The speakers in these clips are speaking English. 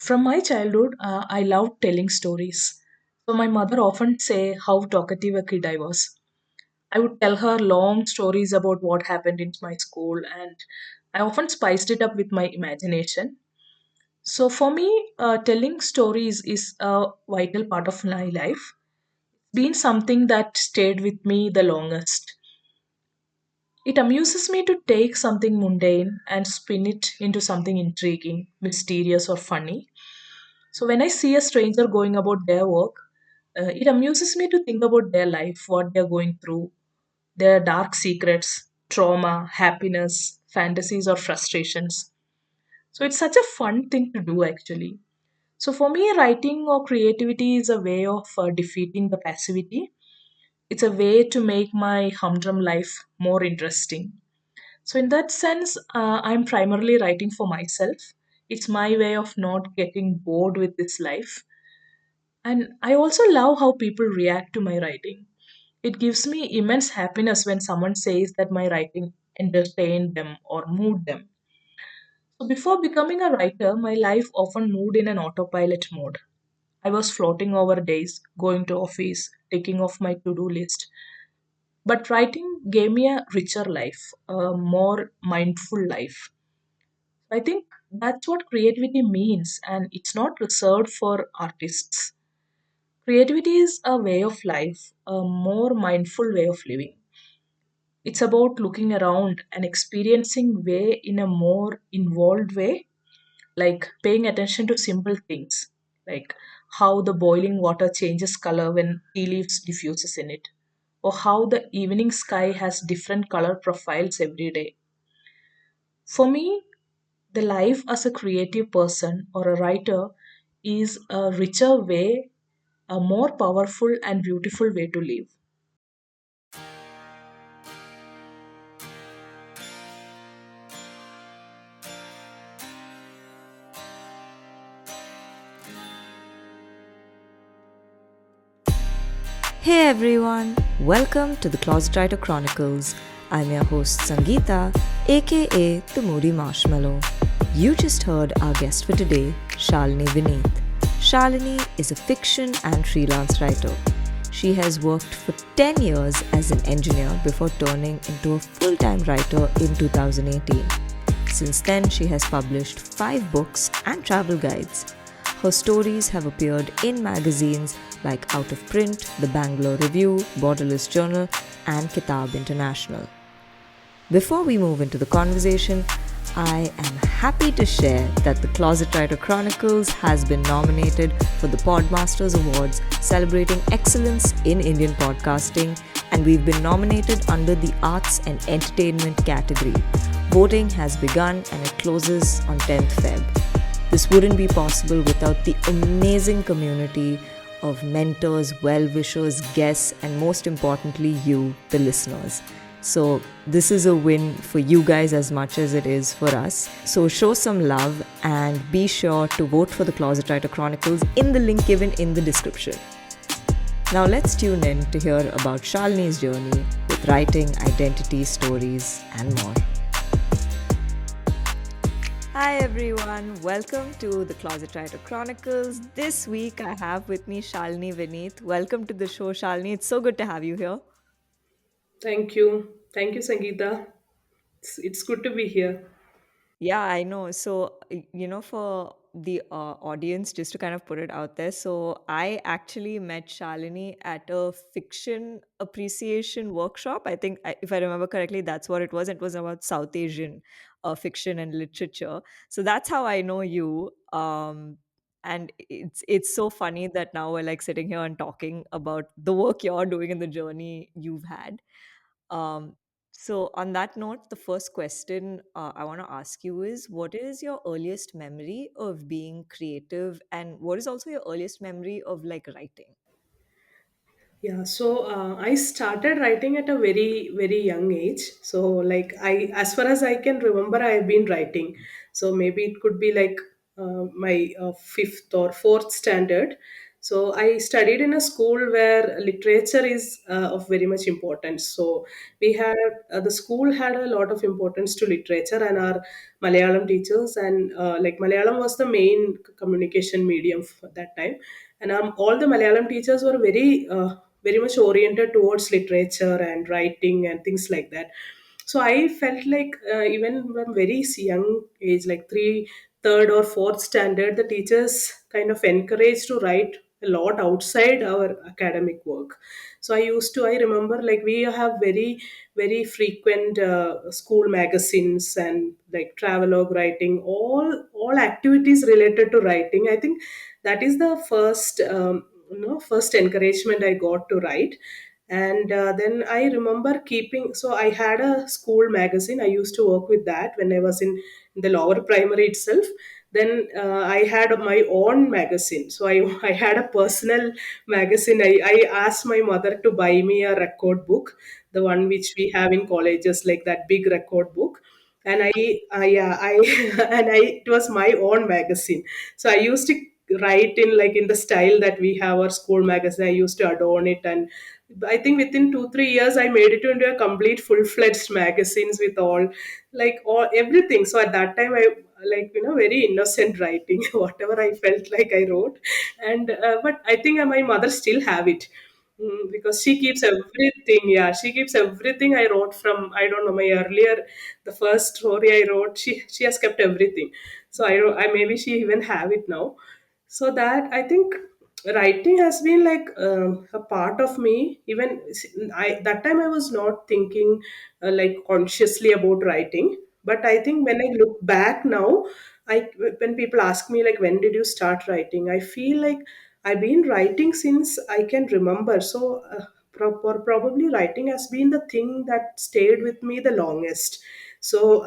From my childhood, I loved telling stories. So my mother often say how talkative a kid I was. I would tell her long stories about what happened in my school, and I often spiced it up with my imagination. So for me, telling stories is a vital part of my life. Been something that stayed with me the longest. It amuses me to take something mundane and spin it into something intriguing, mysterious, or funny. So when I see a stranger going about their work, it amuses me to think about their life, what they're going through, their dark secrets, trauma, happiness, fantasies, or frustrations. So it's such a fun thing to do actually. So for me, writing or creativity is a way of defeating the passivity. It's a way to make my humdrum life more interesting. So in that sense, I'm primarily writing for myself. It's my way of not getting bored with this life. And I also love how people react to my writing. It gives me immense happiness when someone says that my writing entertained them or moved them. So before becoming a writer, my life often moved in an autopilot mode. I was floating over days, going to office, taking off my to-do list. But writing gave me a richer life, a more mindful life. I think that's what creativity means, and it's not reserved for artists. Creativity is a way of life, a more mindful way of living. It's about looking around and experiencing way in a more involved way, like paying attention to simple things, like how the boiling water changes color when tea leaves diffuses in it, or how the evening sky has different color profiles every day. For me, the life as a creative person or a writer is a richer way, a more powerful and beautiful way to live. Hey everyone, welcome to the Closet Writer Chronicles. I'm your host Sangeeta, aka the Moody Marshmallow. You just heard our guest for today, Shalini Vineeth. Shalini is a fiction and freelance writer. She has worked for 10 years as an engineer before turning into a full time writer in 2018. Since then, she has published 5 books and travel guides. Her stories have appeared in magazines like Out of Print, The Bangalore Review, Borderless Journal, and Kitab International. Before we move into the conversation, I am happy to share that the Closet Writer Chronicles has been nominated for the Podmasters Awards celebrating excellence in Indian podcasting, and we've been nominated under the Arts and Entertainment category. Voting has begun and it closes on 10th Feb. This wouldn't be possible without the amazing community of mentors, well-wishers, guests, and most importantly, you, the listeners. So this is a win for you guys as much as it is for us. So show some love and be sure to vote for the Closet Writer Chronicles in the link given in the description. Now let's tune in to hear about Shalini's journey with writing, identity, stories, and more. Hi everyone, welcome to the Closet Writer Chronicles. This week I have with me Shalini Vineeth. Welcome to the show, Shalini. It's so good to have you here. Thank you. Thank you, Sangeeta. It's good to be here. Yeah, I know. So, for the audience, just to kind of put it out there, so I actually met Shalini at a fiction appreciation workshop. I think, if I remember correctly, that's what it was. It was about South Asian fiction and literature. So that's how I know you. And it's so funny that now we're like sitting here and talking about the work you're doing and the journey you've had. Um, so, on that note, the first question I want to ask you is, what is your earliest memory of being creative, and what is also your earliest memory of like writing? Yeah, so I started writing at a very, very young age. So, like, as far as I can remember, I have been writing. So, maybe it could be like my fifth or fourth standard. So I studied in a school where literature is of very much importance. So we had the school had a lot of importance to literature, and our Malayalam teachers, and like Malayalam was the main communication medium for that time, and all the Malayalam teachers were very much oriented towards literature and writing and things like that. So I felt like even from very young age, like third or fourth standard, the teachers kind of encouraged to write a lot outside our academic work. So I remember like we have very frequent school magazines and like travelogue writing, all activities related to writing. I think that is the first encouragement I got to write. And then I remember keeping, so I had a school magazine. I used to work with that when I was in the lower primary itself. Then I had my own magazine, so I had a personal magazine. I asked my mother to buy me a record book, the one which we have in colleges, like that big record book. And yeah, I and I it was my own magazine. So I used to write in like in the style that we have our school magazine. I used to adorn it, and I think within 2 3 years I made it into a complete full-fledged magazines with all everything. So at that time I like very innocent writing, whatever I felt like I wrote. And but I think my mother still have it. Because she keeps everything. Yeah, she keeps everything I wrote from, I don't know, my earlier, the first story I wrote. She has kept everything. So I maybe she even have it now. So that I think writing has been like a part of me. Even I that time I was not thinking like consciously about writing. But I think when I look back now, I when people ask me like when did you start writing, I feel like I've been writing since I can remember. So probably writing has been the thing that stayed with me the longest. So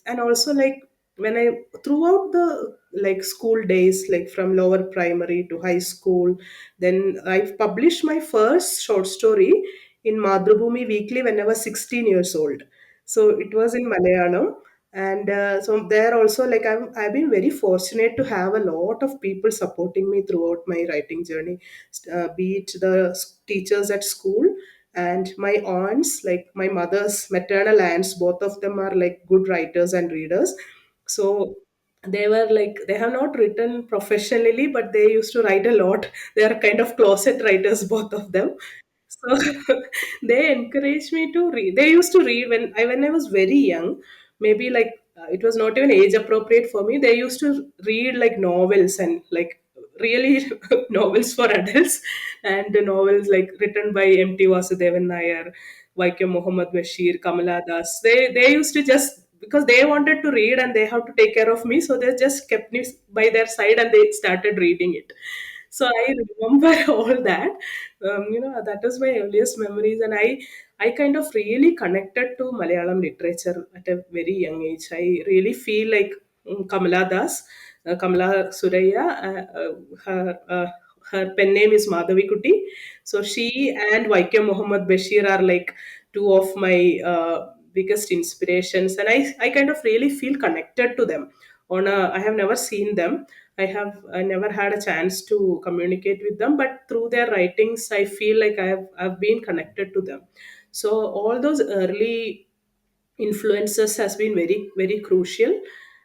and also like when I throughout the like school days, like from lower primary to high school, then I published my first short story in Mathrubhumi weekly when I was 16 years old. So it was in Malayalam. And so there also like I've been very fortunate to have a lot of people supporting me throughout my writing journey, be it the teachers at school and my aunts, like my mother's maternal aunts. Both of them are like good writers and readers. So they were like, they have not written professionally, but they used to write a lot. They are kind of closet writers, both of them. So they encouraged me to read. They used to read when I was very young, maybe like it was not even age appropriate for me. They used to read like novels and like really novels for adults, and the novels like written by M.T. Vasudev and Nair, Vaikom, Mohammed, Basheer, Kamala Das. They used to just, because they wanted to read and they have to take care of me, so they just kept me by their side and they started reading it. So I remember all that. That was my earliest memories, and I kind of really connected to Malayalam literature at a very young age. I really feel like Kamala Das, Kamala Suraya, her pen name is Madhavi Kutty. So she and Vaikom Muhammad Bashir are like two of my biggest inspirations, and I kind of really feel connected to them. I have never seen them. I never had a chance to communicate with them, but through their writings, I feel like I've been connected to them. So all those early influences has been very crucial.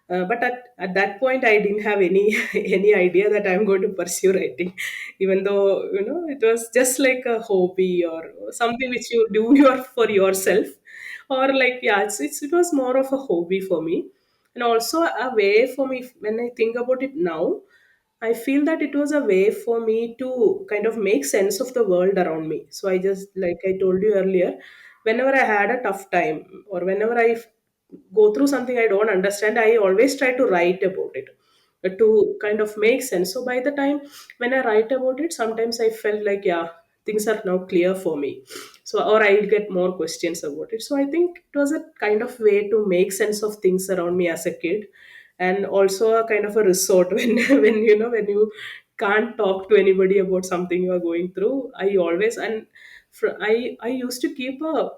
But at that point I didn't have any any idea that I'm going to pursue writing, even though it was just like a hobby or something which you do for yourself. Or like, yeah, it was more of a hobby for me, and also a way for me. When I think about it now, I feel that it was a way for me to kind of make sense of the world around me. So I just, like I told you earlier, whenever I had a tough time or whenever go through something I don't understand, I always try to write about it to kind of make sense. So by the time when I write about it, sometimes I felt like, yeah, things are now clear for me. So, or I'll get more questions about it. So I think it was a kind of way to make sense of things around me as a kid, and also a kind of a resort when when you can't talk to anybody about something you are going through. I always and I used to keep a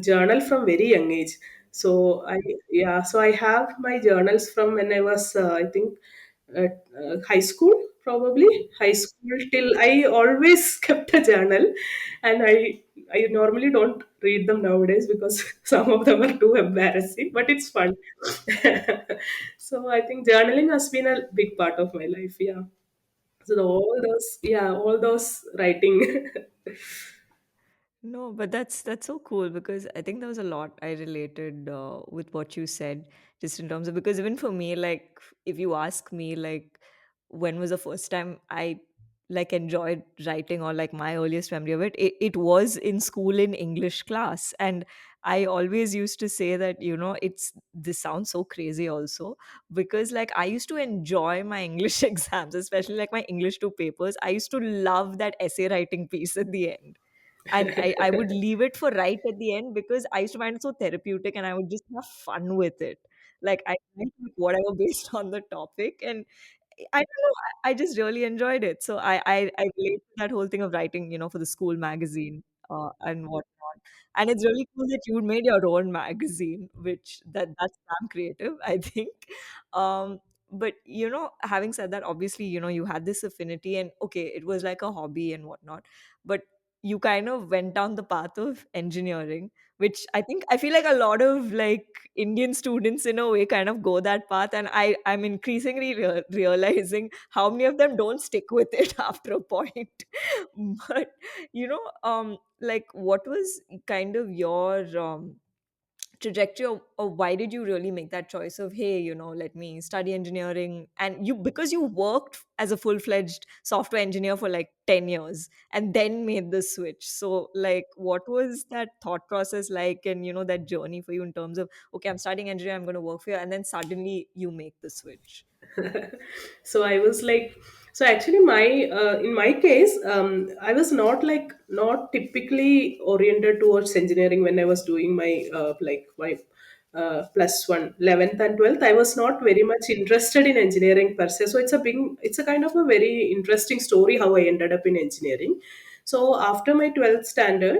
journal from very young age. So I have my journals from when I was I think at high school. probably high school till I always kept a journal, and I normally don't read them nowadays because some of them are too embarrassing, but it's fun. So I think journaling has been a big part of my life. Yeah. So all those writing. No, but that's so cool because I think there was a lot I related with what you said, just in terms of, because even for me, like if you ask me, like when was the first time I like enjoyed writing, or like my earliest memory of it was in school in English class. And I always used to say that, it's, this sounds so crazy also, because like I used to enjoy my English exams, especially like my English two papers. I used to love that essay writing piece at the end, and I would leave it for right at the end because I used to find it so therapeutic, and I would just have fun with it. Like I write whatever based on the topic, and I don't know, I just really enjoyed it. So I relate to that whole thing of writing, for the school magazine and whatnot. And it's really cool that you made your own magazine, which that's damn creative, I think. But having said that, obviously, you had this affinity, and okay, it was like a hobby and whatnot, but you kind of went down the path of engineering, which I feel like a lot of like Indian students in a way kind of go that path, and I'm increasingly realizing how many of them don't stick with it after a point. But like what was kind of your trajectory of why did you really make that choice of, hey, let me study engineering, and you, because you worked as a full-fledged software engineer for like 10 years and then made the switch. So like what was that thought process like, and that journey for you in terms of, okay, I'm studying engineering, I'm going to work for you, and then suddenly you make the switch. So I was like, so actually my in my case, I was not typically oriented towards engineering when I was doing my my plus one 11th and 12th. I was not very much interested in engineering per se, so it's a kind of a very interesting story how I ended up in engineering. So after my 12th standard,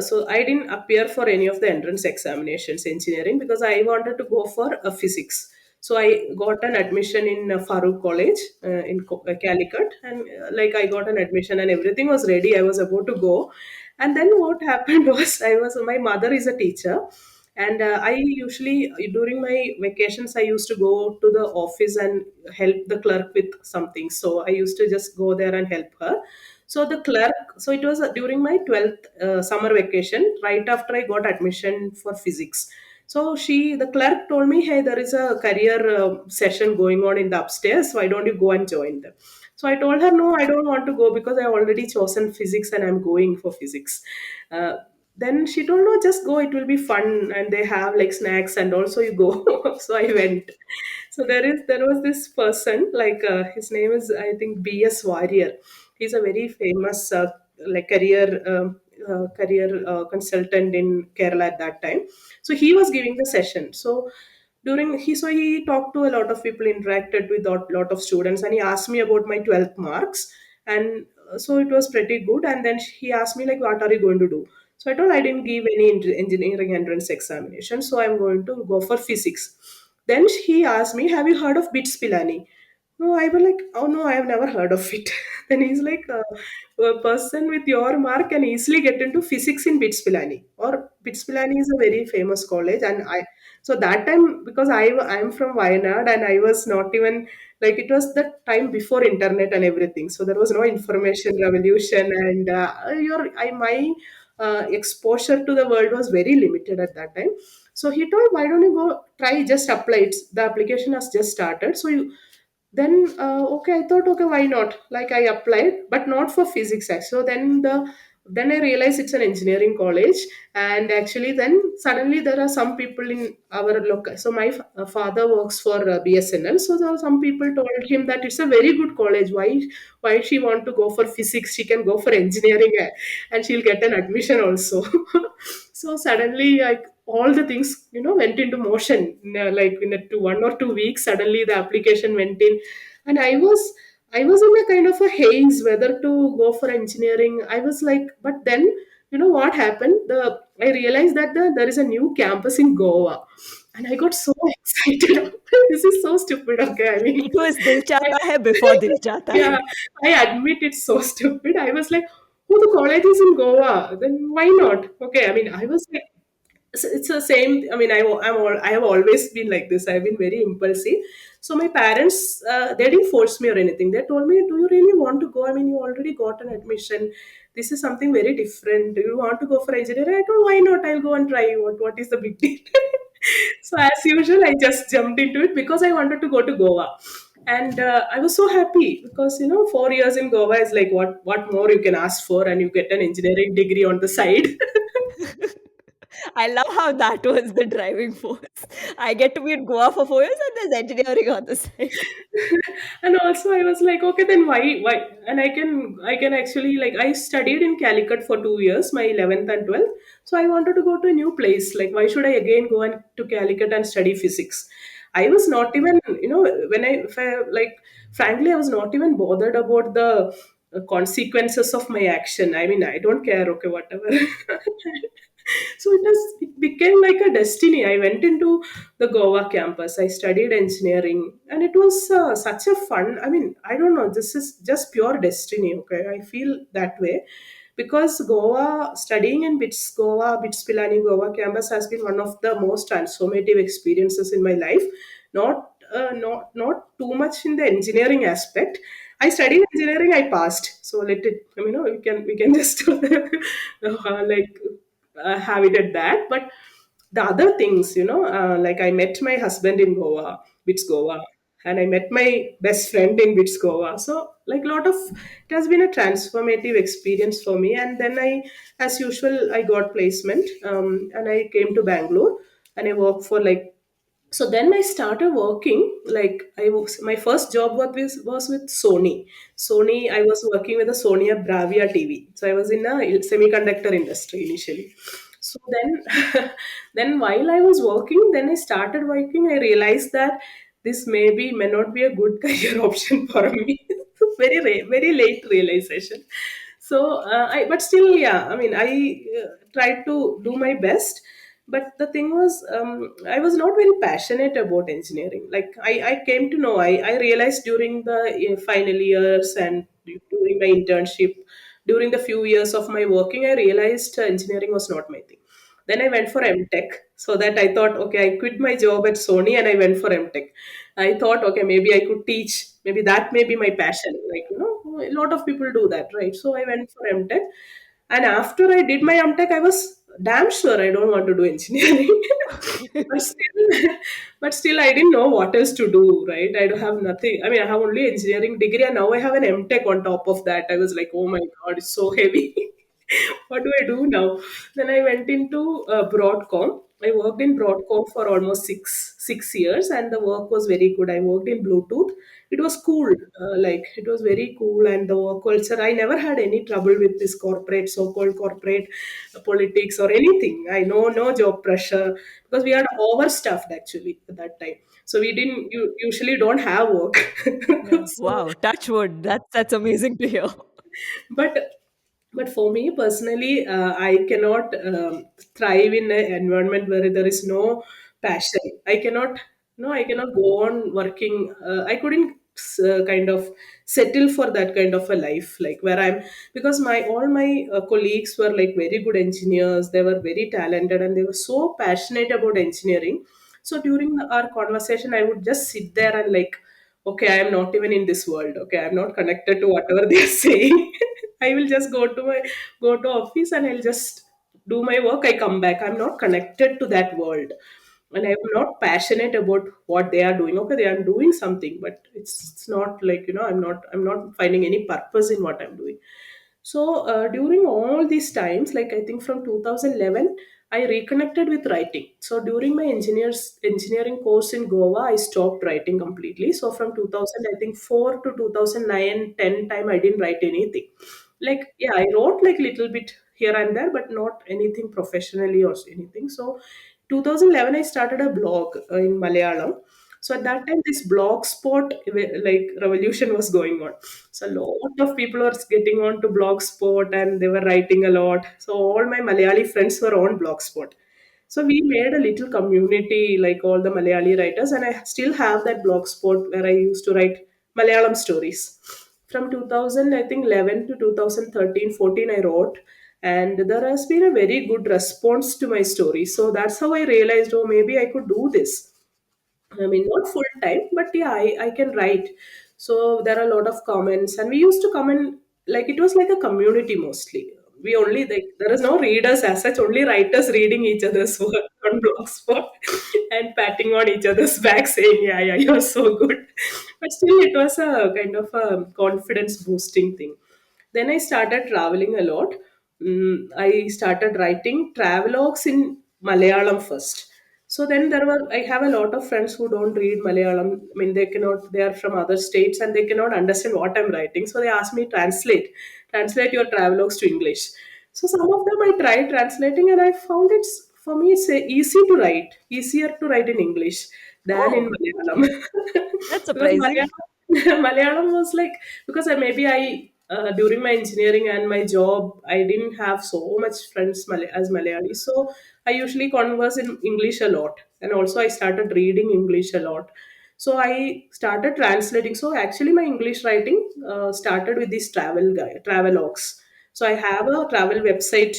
so I didn't appear for any of the entrance examinations engineering because I wanted to go for physics. So I got an admission in Farooq College in Calicut, and I got an admission and everything was ready. I was about to go, and then what happened was my mother is a teacher, and I usually during my vacations I used to go to the office and help the clerk with something. So I used to just go there and help her. So the clerk, so it was during my 12th summer vacation, right after I got admission for physics. So the clerk told me, hey, there is a career session going on in the upstairs. Why don't you go and join them? So I told her, no, I don't want to go because I already chosen physics and I'm going for physics. Uh, then she told, no, just go. It will be fun, and they have like snacks, and also you go. So I went. So there was this person, his name is I think B.S. Warrior. He's a very famous career consultant in Kerala at that time. So he was giving the session. So he talked to a lot of people, interacted with a lot of students, and he asked me about my 12th marks. And so it was pretty good. And then he asked me like, what are you going to do? So I told I didn't give any engineering entrance examination, so I'm going to go for physics. Then he asked me, have you heard of bits pilani? No, I was like, oh no, I have never heard of it. Then he's like, a person with your mark can easily get into physics in bits pilani. Or bits pilani is a very famous college, and so that time, because I'm from Wayanad, and I was not even like, it was the time before internet and everything, so there was no information revolution, and my exposure to the world was very limited at that time. So he told, why don't you go try, just apply it, the application has just started. So you then okay, I thought, okay, why not, like I applied, but not for physics actually. So then I realized it's an engineering college, and actually then suddenly there are some people in our local. So my father works for BSNL, so there are some people told him that it's a very good college. Why she want to go for physics? She can go for engineering, and she'll get an admission also. So suddenly, like all the things went into motion. Like in 1 or 2 weeks, suddenly the application went in, and I was in a kind of a haze whether to go for engineering. I was like, but then what happened? I realized that there is a new campus in Goa, And I got so excited. This is so stupid. Okay, I mean, It was Dil I, Chahta Hai before Dil Chahta yeah, Hai. I admit it's so stupid. I was like, oh, the college is in Goa. Then why not? Okay, I mean, I was like, it's the same. I mean, I have always been like this. I've been very impulsive. So my parents, they didn't force me or anything. They told me, "Do you really want to go? I mean, you already got an admission. This is something very different. Do you want to go for engineering?" I told, "Why not? I'll go and try. What is the big deal?" So as usual, I just jumped into it because I wanted to go to Goa, and I was so happy because 4 years in Goa is like what more you can ask for, and you get an engineering degree on the side. I love how that was the driving force. I get to be in Goa for 4 years and there's engineering on the side. And also I was like, okay, then why? And I can actually, like, I studied in Calicut for 2 years, my 11th and 12th. So I wanted to go to a new place. Like, why should I again go and to Calicut and study physics? I was not even, when if I, like, frankly, I was not even bothered about the consequences of my action. I mean, I don't care, okay, whatever. So it became like a destiny. I went into the Goa campus. I studied engineering, and it was such a fun. I mean, I don't know, this is just pure destiny. Okay, I feel that way because Goa, studying in Bits Pilani Goa campus has been one of the most transformative experiences in my life. Not too much in the engineering aspect. I studied engineering. I passed. So let it. We can just like have it at that. But the other things, like I met my husband in Goa, Bits Goa, and I met my best friend in Bits Goa. So, like, it has been a transformative experience for me. And then as usual, I got placement, and I came to Bangalore, and I worked for, like, so then I started working. Like, my first job was with Sony. I was working with a Sony Bravia TV, so I was in a semiconductor industry initially. So then then while I was working, then I started working, I realized that this may not be a good career option for me. Very late realization. So but still, yeah, I mean, I tried to do my best. But the thing was, I was not very passionate about engineering. Like, I came to know, I realized during the final years and during my internship, during the few years of my working, I realized engineering was not my thing. Then I went for MTech. So that I thought, okay, I quit my job at Sony and I went for MTech. I thought, okay, maybe I could teach. Maybe that may be my passion. Like, a lot of people do that, right? So I went for MTech. And after I did my MTech, I was damn sure I don't want to do engineering. but still, but still, I didn't know what else to do, right? I don't have nothing. I mean, I have only engineering degree, and now I have an MTech on top of that. I was like, oh my god, it's so heavy. What do I do now? Then I went into Broadcom. I worked in Broadcom for almost six years, and the work was very good. I worked in Bluetooth. It was cool, like, it was very cool, and the work culture. I never had any trouble with this so-called corporate politics or anything. I know no job pressure because we are overstuffed actually at that time. So we didn't usually don't have work. Yeah. So Wow, touch wood. That's amazing to hear. but but for me personally, I cannot thrive in an environment where there is no passion. I cannot, no, I cannot go on working. I couldn't kind of settle for that kind of a life, like where I'm, because my all my colleagues were like very good engineers. They were very talented and they were so passionate about engineering. So during our conversation, I would just sit there and, like, okay, I am not even in this world. Okay, I'm not connected to whatever they are saying. I will just go to office and I'll just do my work. I come back. I'm not connected to that world, and I'm not passionate about what they are doing. Okay, they are doing something, but it's not like, I'm not finding any purpose in what I'm doing. So during all these times, like, I think from 2011, I reconnected with writing. So during my engineering course in Goa, I stopped writing completely. So from 2000, I think 4 to 2009, 10 time, I didn't write anything. Like, yeah, I wrote like little bit here and there, but not anything professionally or anything. So 2011, I started a blog in Malayalam. So at that time, this blogspot, like, revolution was going on. So a lot of people were getting on to blogspot and they were writing a lot. So all my Malayali friends were on blogspot. So we made a little community like all the Malayali writers, and I still have that blog spot where I used to write Malayalam stories. From 2000, I think 11 to 2013, 14, I wrote, and there has been a very good response to my story. So that's how I realized, oh, maybe I could do this. I mean, not full time, but yeah, I can write. So there are a lot of comments, and we used to comment like it was like a community mostly. We only like there is no readers as such, only writers reading each other's work on Blogspot and patting on each other's back, saying, "Yeah, yeah, you're so good." But still, it was a kind of a confidence boosting thing. Then I started traveling a lot. I started writing travelogues in Malayalam first. So then I have a lot of friends who don't read Malayalam. I mean, they are from other states and they cannot understand what I'm writing. So they ask me, translate your travelogues to English. So some of them I tried translating and I found for me, easy to write, easier to write in English than in Oh, Malayalam. that's Because surprising. Malayalam was like, because maybe during my engineering and my job, I didn't have so much friends as Malayali. So I usually converse in English a lot. And also I started reading English a lot. So I started translating. So actually my English writing started with these travelogues. So I have a travel website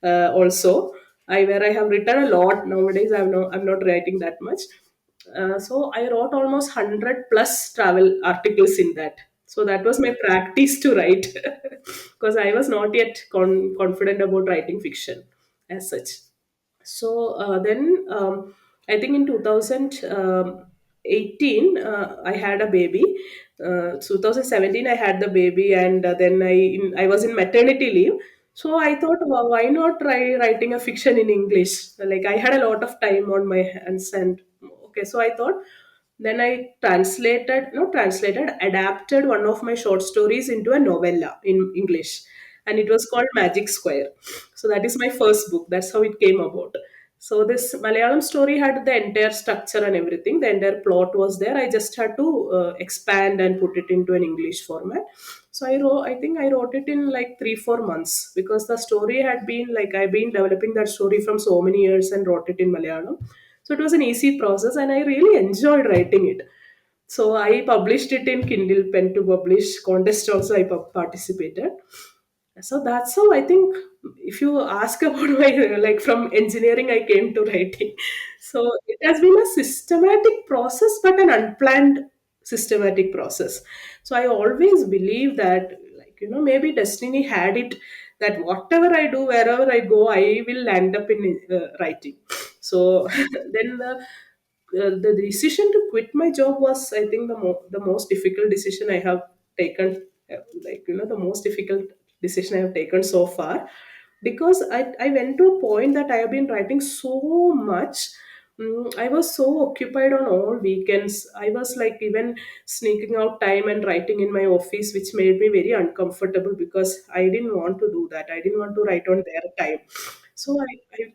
also. Where I have written a lot nowadays. I'm not writing that much. So I wrote almost 100 plus travel articles in that. So that was my practice to write because I was not yet confident about writing fiction as such. So then I think in 2018 I had a baby. 2017 I had the baby, and then I was in maternity leave. So I thought, why not try writing a fiction in English? Like I had a lot of time on my hands, and okay, so I thought. Then I not translated, adapted one of my short stories into a novella in English, and it was called Magic Square. So that is my first book. That's how it came about. So this Malayalam story had the entire structure and everything. The entire plot was there. I just had to expand and put it into an English format. So I think I wrote it in like 3 4 months because the story had been like I've been developing that story from so many years and wrote it in Malayalam. So it was an easy process, and I really enjoyed writing it. So I published it in Kindle Pen to Publish contest also I participated. So that's how I think if you ask about my like from engineering I came to writing. So it has been a systematic process but an unplanned systematic process. So I always believe that like maybe destiny had it that whatever I do wherever I go I will end up in writing. So then the decision to quit my job was I think the most difficult decision I have taken, like the most difficult decision I have taken so far, because I went to a point that I have been writing so much. I was so occupied on all weekends. I was like even sneaking out time and writing in my office, which made me very uncomfortable because I didn't want to do that. I didn't want to write on their time. So I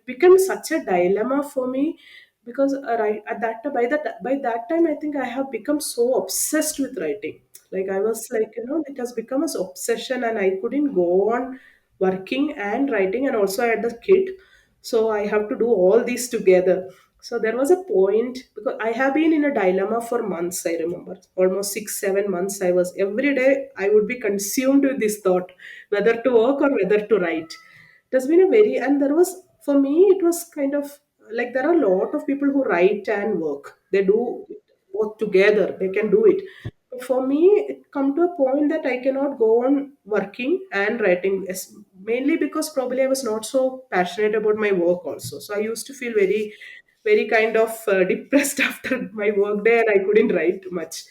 became such a dilemma for me because right at by that time I think I have become so obsessed with writing. Like I was like it has become an obsession, and I couldn't go on working and writing, and also I had the kid, so I have to do all these together. So there was a point because I have been in a dilemma for months. I remember almost 6 7 months. I was every day I would be consumed with this thought whether to work or whether to write. It has been a very, and there was, for me it was kind of like there are a lot of people who write and work. They do it both together. They can do it. But for me, it come to a point that I cannot go on working and writing, mainly because probably I was not so passionate about my work also. So I used to feel very, very kind of depressed after my work day, and I couldn't write much.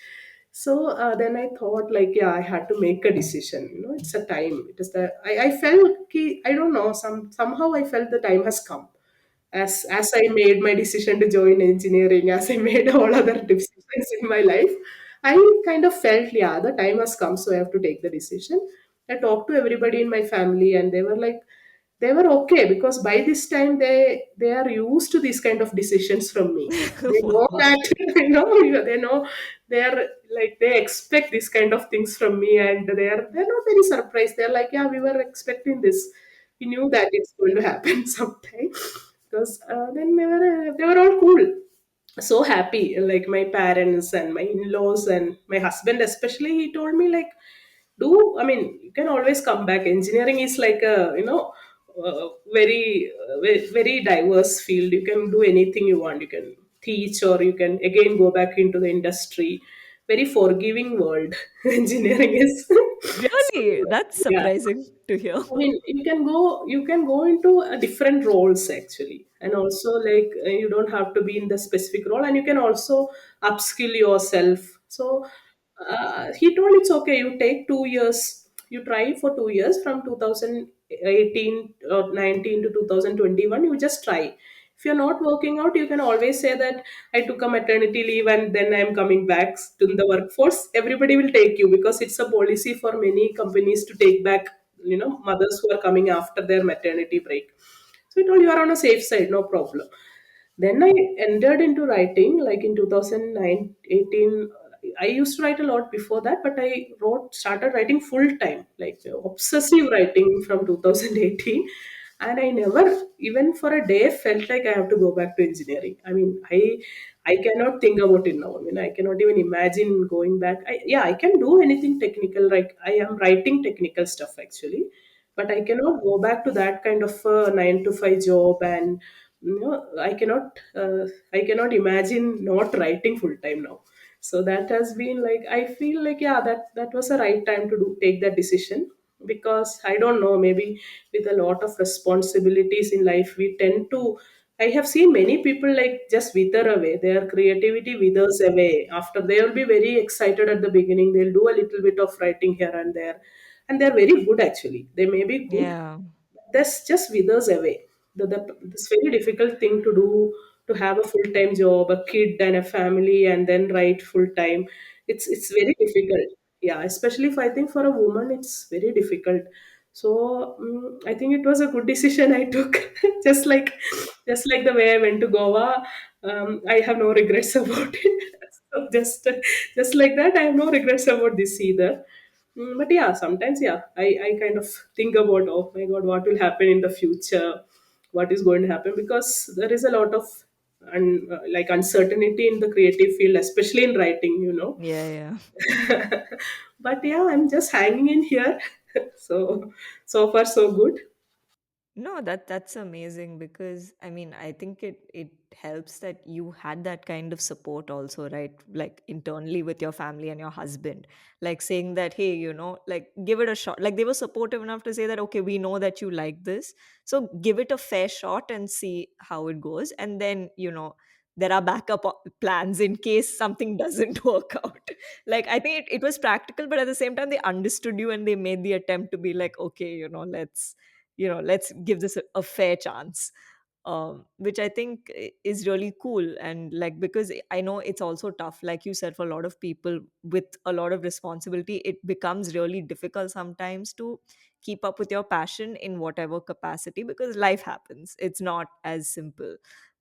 So then I thought, like, yeah, I had to make a decision. It's a time. It is that I felt, I don't know, somehow I felt the time has come. As I made my decision to join engineering, as I made all other decisions in my life, I kind of felt, yeah, the time has come, so I have to take the decision. I talked to everybody in my family, and they were like, they were okay because by this time they are used to these kind of decisions from me. They know Wow. that they know they are like they expect this kind of things from me, and they're not very surprised. They're like, yeah, we were expecting this. We knew that it's going to happen sometime. because then they were all cool, so happy. Like my parents and my in-laws and my husband especially, he told me like, do I mean you can always come back. Engineering is like a very very diverse field. You can do anything you want. You can teach, or you can again go back into the industry. Very forgiving world engineering is. So, Really? That's yeah, surprising to hear. I mean, you can go into a different roles actually, and also like you don't have to be in the specific role, and you can also upskill yourself. So he told it's okay. You take 2 years. You try for 2 years from 2018 or 19 to 2021. You just try. If you're not working out, you can always say that I took a maternity leave and then I'm coming back to the workforce. Everybody will take you because it's a policy for many companies to take back, mothers who are coming after their maternity break. So I told you are on a safe side, no problem. Then I entered into writing like in 2009, 18. I used to write a lot before that, but I started writing full time, like obsessive writing from 2018. And I never, even for a day, felt like I have to go back to engineering. I mean, I cannot think about it now. I mean, I cannot even imagine going back. Yeah, I can do anything technical. Like I am writing technical stuff actually, but I cannot go back to that kind of a 9 to 5 job. And I cannot imagine not writing full time now. So that has been like, I feel like, yeah, that was the right time to take that decision. Because I don't know, maybe with a lot of responsibilities in life, we tend to, I have seen many people like just wither away. Their creativity withers away. After, they will be very excited at the beginning. They'll do a little bit of writing here and there, and they're very good actually. They may be good. Yeah. This just withers away. This very difficult thing to do, to have a full time job, a kid, and a family, and then write full time. It's very difficult. Yeah, especially if I think for a woman, it's very difficult. So I think it was a good decision I took. just like just like the way I went to Goa, I have no regrets about it. So just like that, I have no regrets about this either. But yeah, sometimes, yeah, I kind of think about, oh my God, what will happen in the future? What is going to happen? Because there is a lot of like uncertainty in the creative field, especially in writing. Yeah, yeah. But yeah, I'm just hanging in here. So far, so good. No, that's amazing because I mean, I think it helps that you had that kind of support also, right? Like internally with your family and your husband, like saying that, hey, like give it a shot. Like they were supportive enough to say that, okay, we know that you like this, so give it a fair shot and see how it goes. And then, there are backup plans in case something doesn't work out. Like I think it was practical, but at the same time, they understood you and they made the attempt to be like, okay, let's give this a fair chance, which I think is really cool. And like, because I know it's also tough, like you said, for a lot of people with a lot of responsibility, it becomes really difficult sometimes to keep up with your passion in whatever capacity, because life happens. It's not as simple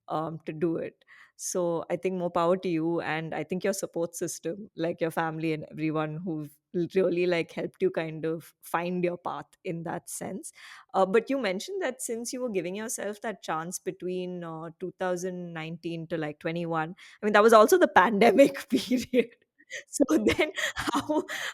to do it. So I think more power to you, and I think your support system, like your family and everyone who've really like helped you kind of find your path in that sense. But you mentioned that since you were giving yourself that chance between 2019 to like 21, I mean, that was also the pandemic period. So then,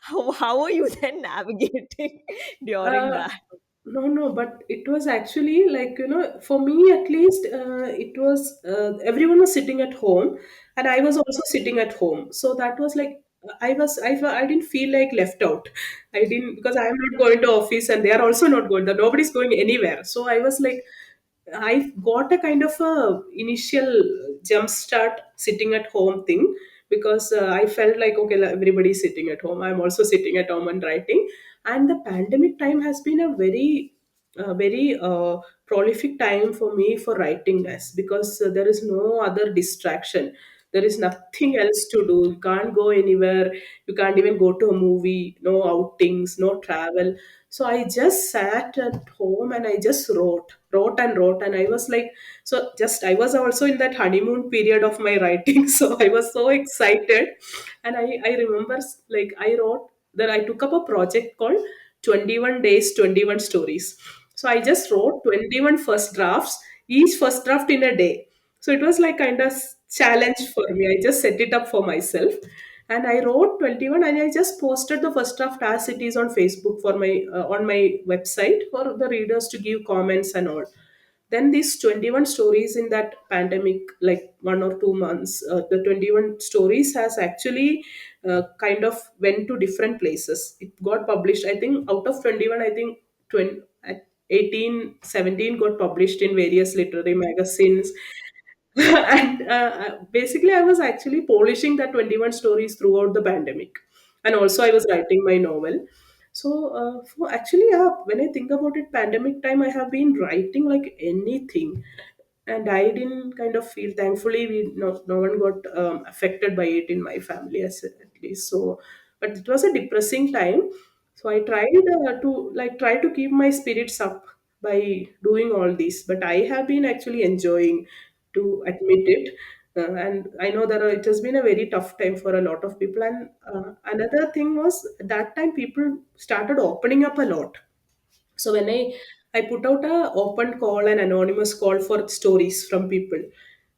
how are you then navigating during Uh, that? no, no, but it was actually like, for me at least, it was everyone was sitting at home, and I was also sitting at home. So that was like, I didn't feel like left out. I didn't, because I am not going to office and they are also not going. Nobody's going anywhere. So I was like, I got a kind of a initial jump start sitting at home thing, because I felt like, okay, everybody's sitting at home. I'm also sitting at home and writing. And the pandemic time has been a very prolific time for me for writing this, because there is no other distraction. There is nothing else to do. You can't go anywhere. You can't even go to a movie. No outings, no travel. So I just sat at home and I just wrote and wrote. And I was like, so just, I was also in that honeymoon period of my writing. So I was so excited. And I remember, like, I wrote that I took up a project called 21 Days, 21 Stories. So I just wrote 21 first drafts. each first draft in a day. So it was like kind of challenge for me. I just set it up for myself, and I wrote 21, and I just posted the first draft as it is on Facebook for my on my website for the readers to give comments and all. Then these 21 stories in that pandemic, like 1 or 2 months, the 21 stories has actually kind of went to different places. It got published, I think out of 21, I think 20, 18, 17 got published in various literary magazines. And basically I was actually polishing that 21 stories throughout the pandemic, and also I was writing my novel. So actually, yeah, when I think about it, pandemic time, I have been writing like anything, and I didn't kind of feel. Thankfully, no one got affected by it in my family, at least. So, but it was a depressing time. So I tried try to keep my spirits up by doing all this. But I have been actually enjoying, to admit it. And I know that it has been a very tough time for a lot of people. And another thing was, that time people started opening up a lot. So when I put out a open call, an anonymous call for stories from people,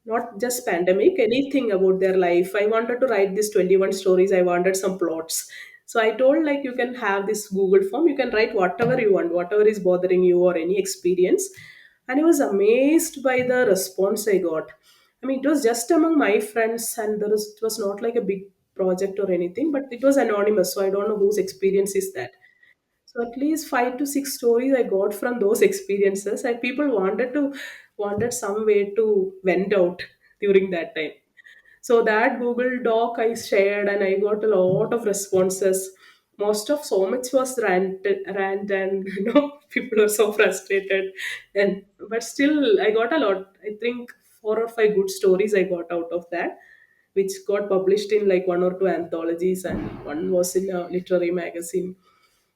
not just pandemic, anything about their life. I wanted to write these 21 stories. I wanted some plots. So I told, like, you can have this Google form, you can write whatever you want, whatever is bothering you or any experience. And I was amazed by the response I got. I mean, it was just among my friends, and it was not like a big project or anything, but it was anonymous, so I don't know whose experience is that. So at least 5 to 6 stories I got from those experiences, and people wanted some way to vent out during that time. So that Google Doc I shared, and I got a lot of responses. Most of so much was rant, and people are so frustrated, and but still I got a lot. I think 4 or 5 good stories I got out of that, which got published in like 1 or 2 anthologies, and one was in a literary magazine.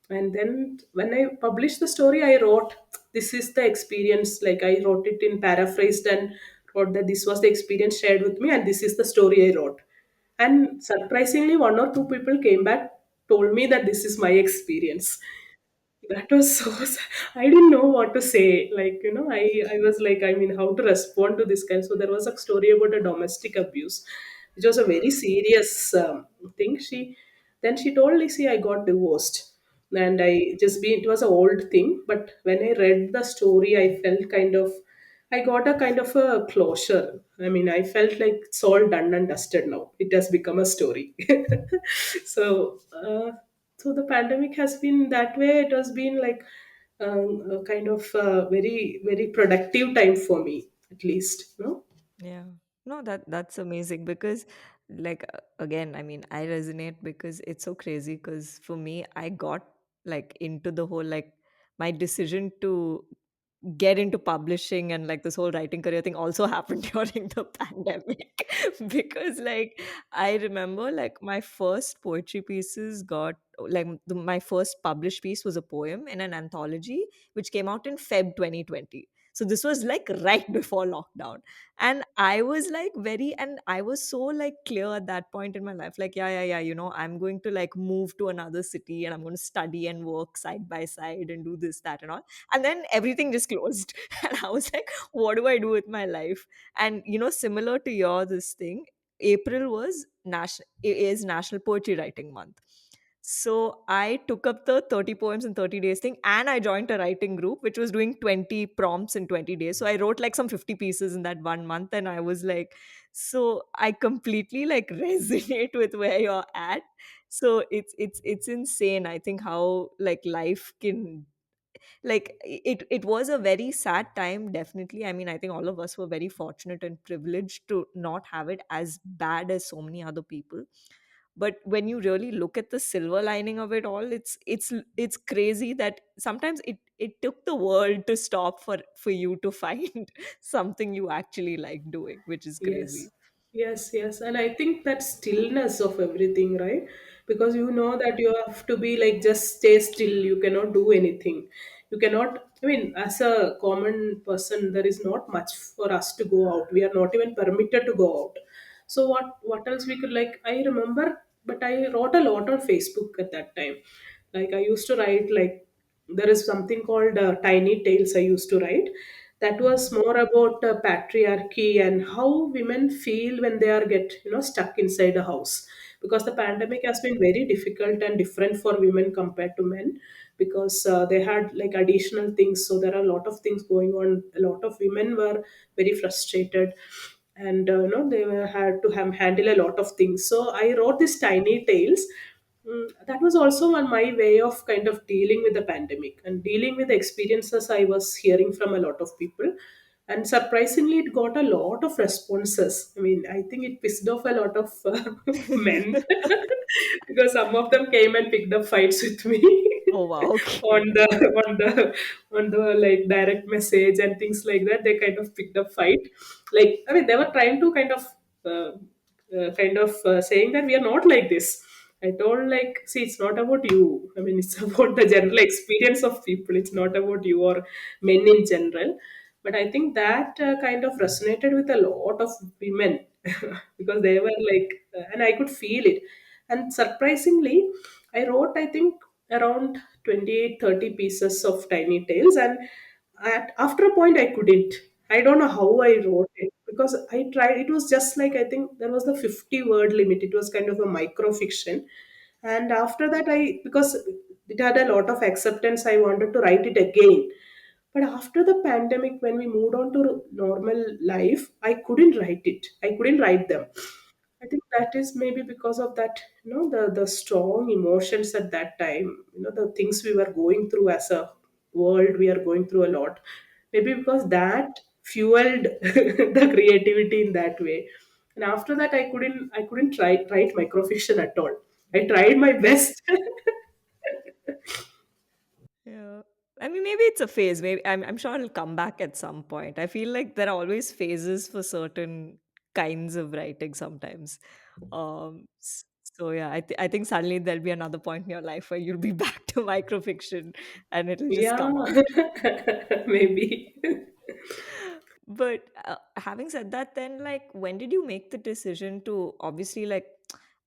And then when I published the story, I wrote, this is the experience. Like, I wrote it in paraphrased, and wrote that this was the experience shared with me, and this is the story I wrote. And surprisingly, 1 or 2 people came back, told me that this is my experience. That was so I didn't know what to say. Like, I was like, I mean, how to respond to this kind. So there was a story about a domestic abuse, which was a very serious thing. She told, like, see, I got divorced, and I just be it was an old thing, but when I read the story, I felt I got a kind of a closure. I mean, I felt like it's all done and dusted now. It has become a story. So so the pandemic has been that way. It has been like a kind of very, very productive time for me, at least. No. Yeah. No, that's amazing because again, I mean, I resonate because it's so crazy because for me, I got like into the whole like my decision to get into publishing and like this whole writing career thing also happened during the pandemic because like I remember like my first poetry pieces got like my first published piece was a poem in an anthology which came out in Feb 2020. So this was like right before lockdown, and I was like very, and I was so like clear at that point in my life, like yeah, I'm going to like move to another city and I'm going to study and work side by side and do this, that, and all. And then everything just closed and I was like, what do I do with my life? And similar to your this thing, April was national poetry writing month. So I took up the 30 poems in 30 days thing, and I joined a writing group which was doing 20 prompts in 20 days. So I wrote like some 50 pieces in that 1 month, and I was like, so I completely like resonate with where you're at. So it's insane, I think, how like life can, like it was a very sad time, definitely. I mean, I think all of us were very fortunate and privileged to not have it as bad as so many other people. But when you really look at the silver lining of it all, it's crazy that sometimes it took the world to stop for you to find something you actually like doing, which is Yes, crazy. yes. And I think that stillness of everything, right? Because you know that you have to be like, just stay still. You cannot do anything. You cannot, I mean, as a common person, there is not much for us to go out. We are not even permitted to go out. So what else we could, like, I remember, but I wrote a lot on Facebook at that time. Like, I used to write, like, there is something called Tiny Tales I used to write. That was more about patriarchy and how women feel when they are get stuck inside a house, because the pandemic has been very difficult and different for women compared to men, because they had like additional things, so there are a lot of things going on. A lot of women were very frustrated, and they had to handle a lot of things. So I wrote these tiny tales. That was also on my way of kind of dealing with the pandemic and dealing with the experiences I was hearing from a lot of people. And surprisingly, it got a lot of responses. I mean, I think it pissed off a lot of men because some of them came and picked up fights with me Oh wow, okay. on the on the on the like direct message and things like that. They kind of picked up fight. Like, I mean, they were trying to saying that we are not like this. I told, like, see, it's not about you. I mean, it's about the general experience of people. It's not about you or men in general. But I think that kind of resonated with a lot of women because they were like, and I could feel it. And surprisingly, I wrote, I think, around 28, 30 pieces of tiny tales. And after a point, I couldn't. I don't know how I wrote it because I tried. It was just like, I think there was the 50-word limit. It was kind of a micro fiction. And after that, because it had a lot of acceptance, I wanted to write it again. But after the pandemic, when we moved on to normal life, I couldn't write it. I couldn't write them. I think that is maybe because of that, the strong emotions at that time, the things we were going through as a world, we are going through a lot. Maybe because that fueled the creativity in that way. And after that, I couldn't write microfiction at all. I tried my best. Yeah. I mean, maybe it's a phase. Maybe I'm sure it'll come back at some point. I feel like there are always phases for certain kinds of writing sometimes. So yeah, I think suddenly there'll be another point in your life where you'll be back to microfiction and it'll just Yeah, come out. maybe. But having said that, then like, when did you make the decision to obviously like,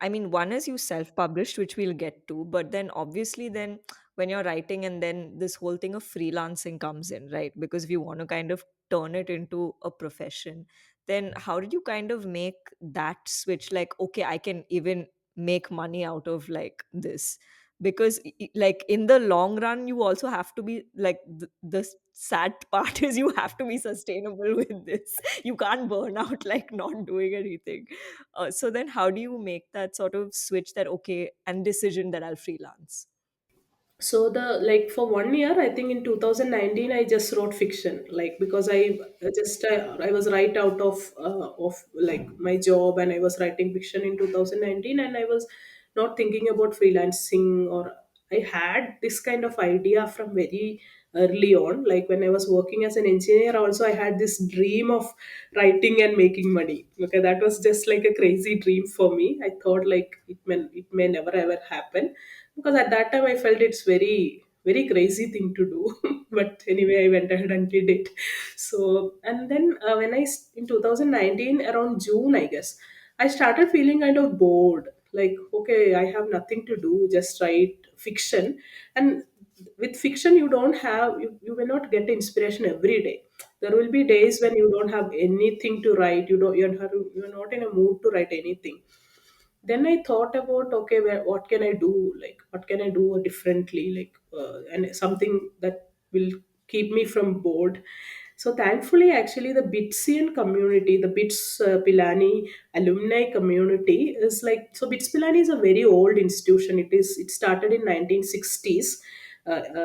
I mean, one is you self-published, which we'll get to, but then obviously, then when you're writing, and then this whole thing of freelancing comes in, right? Because if you want to kind of turn it into a profession, then how did you kind of make that switch? Like, okay, I can even make money out of like this, because like in the long run you also have to be like the sad part is you have to be sustainable with this. You can't burn out like not doing anything. So then how do you make that sort of switch, that okay, and decision that I'll freelance? So the like for 1 year, I think in 2019, I just wrote fiction, like because I was right out of like my job, and I was writing fiction in 2019, and I was not thinking about freelancing, or I had this kind of idea from very early on. Like when I was working as an engineer, also I had this dream of writing and making money. Okay, that was just like a crazy dream for me. I thought like it may never ever happen, because at that time I felt it's very very crazy thing to do. But anyway, I went ahead and did it. So, and then when in 2019 around June, I guess, I started feeling kind of bored, like, okay, I have nothing to do, just write fiction. And with fiction, you may not get inspiration every day. There will be days when you don't have anything to write. You're not in a mood to write anything. Then I thought about, okay, what can I do, like what can I do differently, like and something that will keep me from bored. So thankfully, actually, the Bitsian community, the Bits Pilani alumni community is like, so Bits Pilani is a very old institution. It started in 1960s.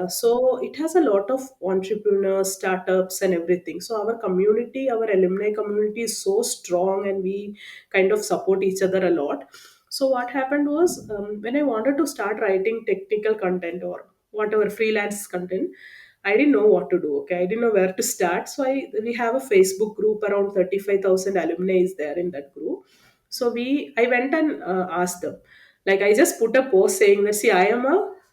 So it has a lot of entrepreneurs, startups, and everything. So our community, our alumni community is so strong, and we kind of support each other a lot. So what happened was, when I wanted to start writing technical content or whatever freelance content, I didn't know what to do. Okay, I didn't know where to start. So we have a Facebook group, around 35,000 alumni is there in that group. So I went and asked them. Like, I just put a post saying that, see, I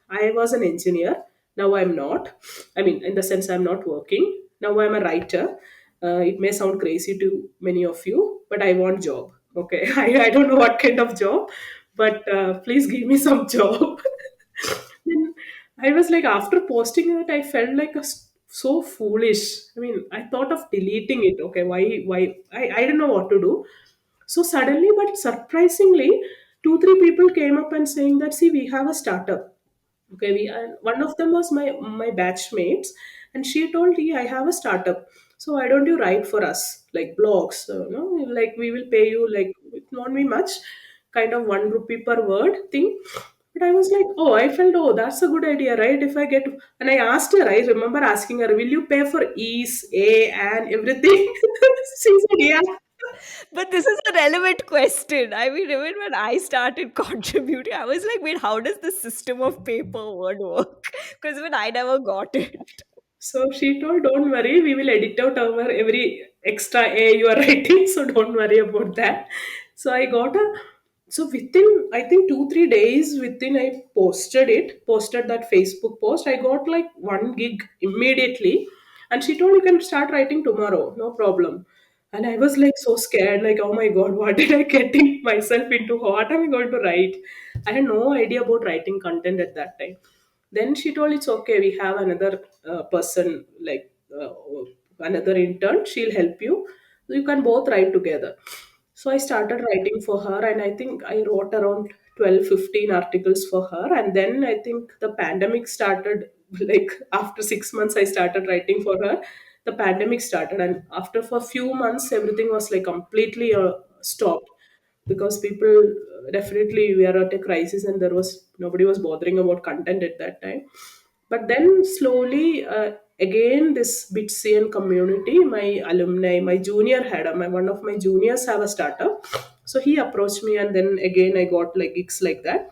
was an engineer. Now I'm not. I mean, in the sense, I'm not working. Now I'm a writer. It may sound crazy to many of you, but I want job. Okay, I don't know what kind of job, but please give me some job. Then I was like, after posting it, I felt like so foolish. I mean, I thought of deleting it. Okay, why? I don't know what to do. So suddenly, but surprisingly, two, three people came up and saying that, see, we have a startup. Okay, we and one of them was my batchmates, and she told me, I have a startup. So why don't you write for us, like blogs? So, like we will pay you like it won't be much, kind of 1 rupee per word thing. But I was like, oh, I felt, oh, that's a good idea, right? If I get, and I asked her, I remember asking her, will you pay for ease, a, and everything? She said, yeah. But this is a relevant question. I mean, even when I started contributing, I was like, wait, how does the system of paper word work? Because even I never got it. So she told, don't worry, we will edit out our every extra A you are writing, so don't worry about that. So I got a, so within, I think 2, 3 days within I posted that Facebook post, I got like 1 gig immediately. And she told, you can start writing tomorrow, no problem. And I was like so scared, like, oh my god, what did I get myself into? What am I going to write? I had no idea about writing content at that time. Then she told, it's okay, we have another person, like another intern, she'll help you. You can both write together. So I started writing for her, and I think I wrote around 12, 15 articles for her. And then I think the pandemic started, like after 6 months, I started writing for her. The pandemic started, and after for a few months, everything was like completely stopped because people definitely we are at a crisis and there was nobody was bothering about content at that time. But then slowly, again, this Bitsian community, my alumni, my junior had one of my juniors have a startup, so he approached me, and then again I got like gigs like that.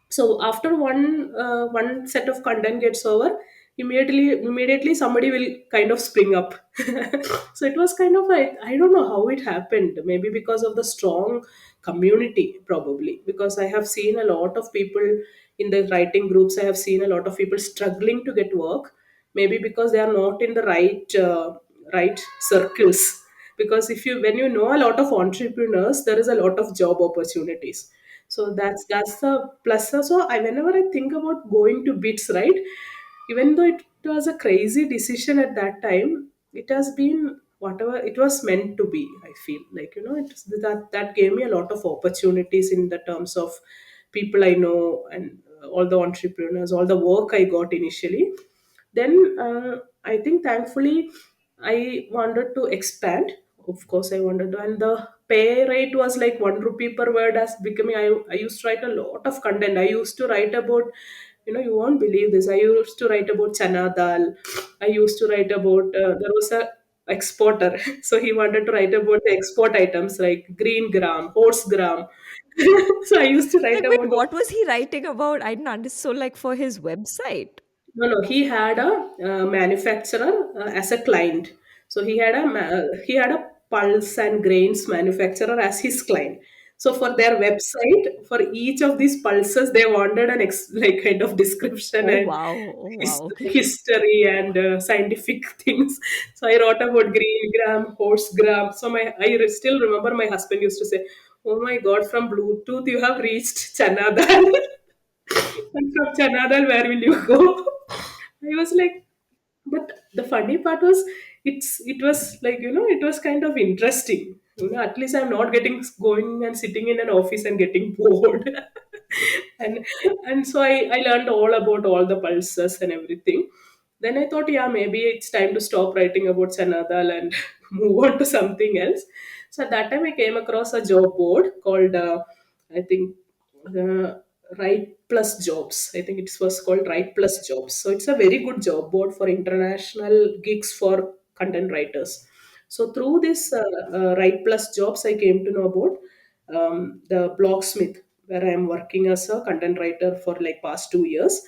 So after one set of content gets over, immediately somebody will kind of spring up. So it was kind of like, I don't know how it happened, maybe because of the strong community, probably because I have seen a lot of people in the writing groups, I have seen a lot of people struggling to get work, maybe because they are not in the right circles. Because if you when you know a lot of entrepreneurs, there is a lot of job opportunities. So that's the plus. So I whenever I think about going to bits, right, even though it was a crazy decision at that time, it has been whatever it was meant to be. I feel like, that gave me a lot of opportunities in the terms of people I know, and all the entrepreneurs, all the work I got initially. Then I think thankfully I wanted to expand. Of course, I wanted to, and the pay rate was like 1 rupee per word as becoming. I used to write a lot of content. I used to write about, you won't believe this. I used to write about chana dal. I used to write about, there was a exporter, so he wanted to write about the export items like green gram, horse gram. So I used to write Like, wait, about. what was he writing about? I didn't understand. So, like, for his website. No, no, he had a manufacturer as a client. So he had a pulse and grains manufacturer as his client. So for their website, for each of these pulses, they wanted an like kind of description Oh, and wow. Oh, wow. history and scientific things. So I wrote about green gram, horse gram. So still remember my husband used to say, "Oh my God, from Bluetooth you have reached Chanadal." And from Chanadal, where will you go? I was like, but the funny part was, it was like, it was kind of interesting. At least I'm not getting going and sitting in an office and getting bored. and and so I learned all about all the pulses and everything. Then I thought, yeah, maybe it's time to stop writing about Chanadal and move on to something else. So at that time, I came across a job board called, I think, Right Plus Jobs. I think it was called Right Plus Jobs. So it's a very good job board for international gigs for content writers. So through this Right Plus Jobs, I came to know about the Blogsmith, where I am working as a content writer for like past 2 years.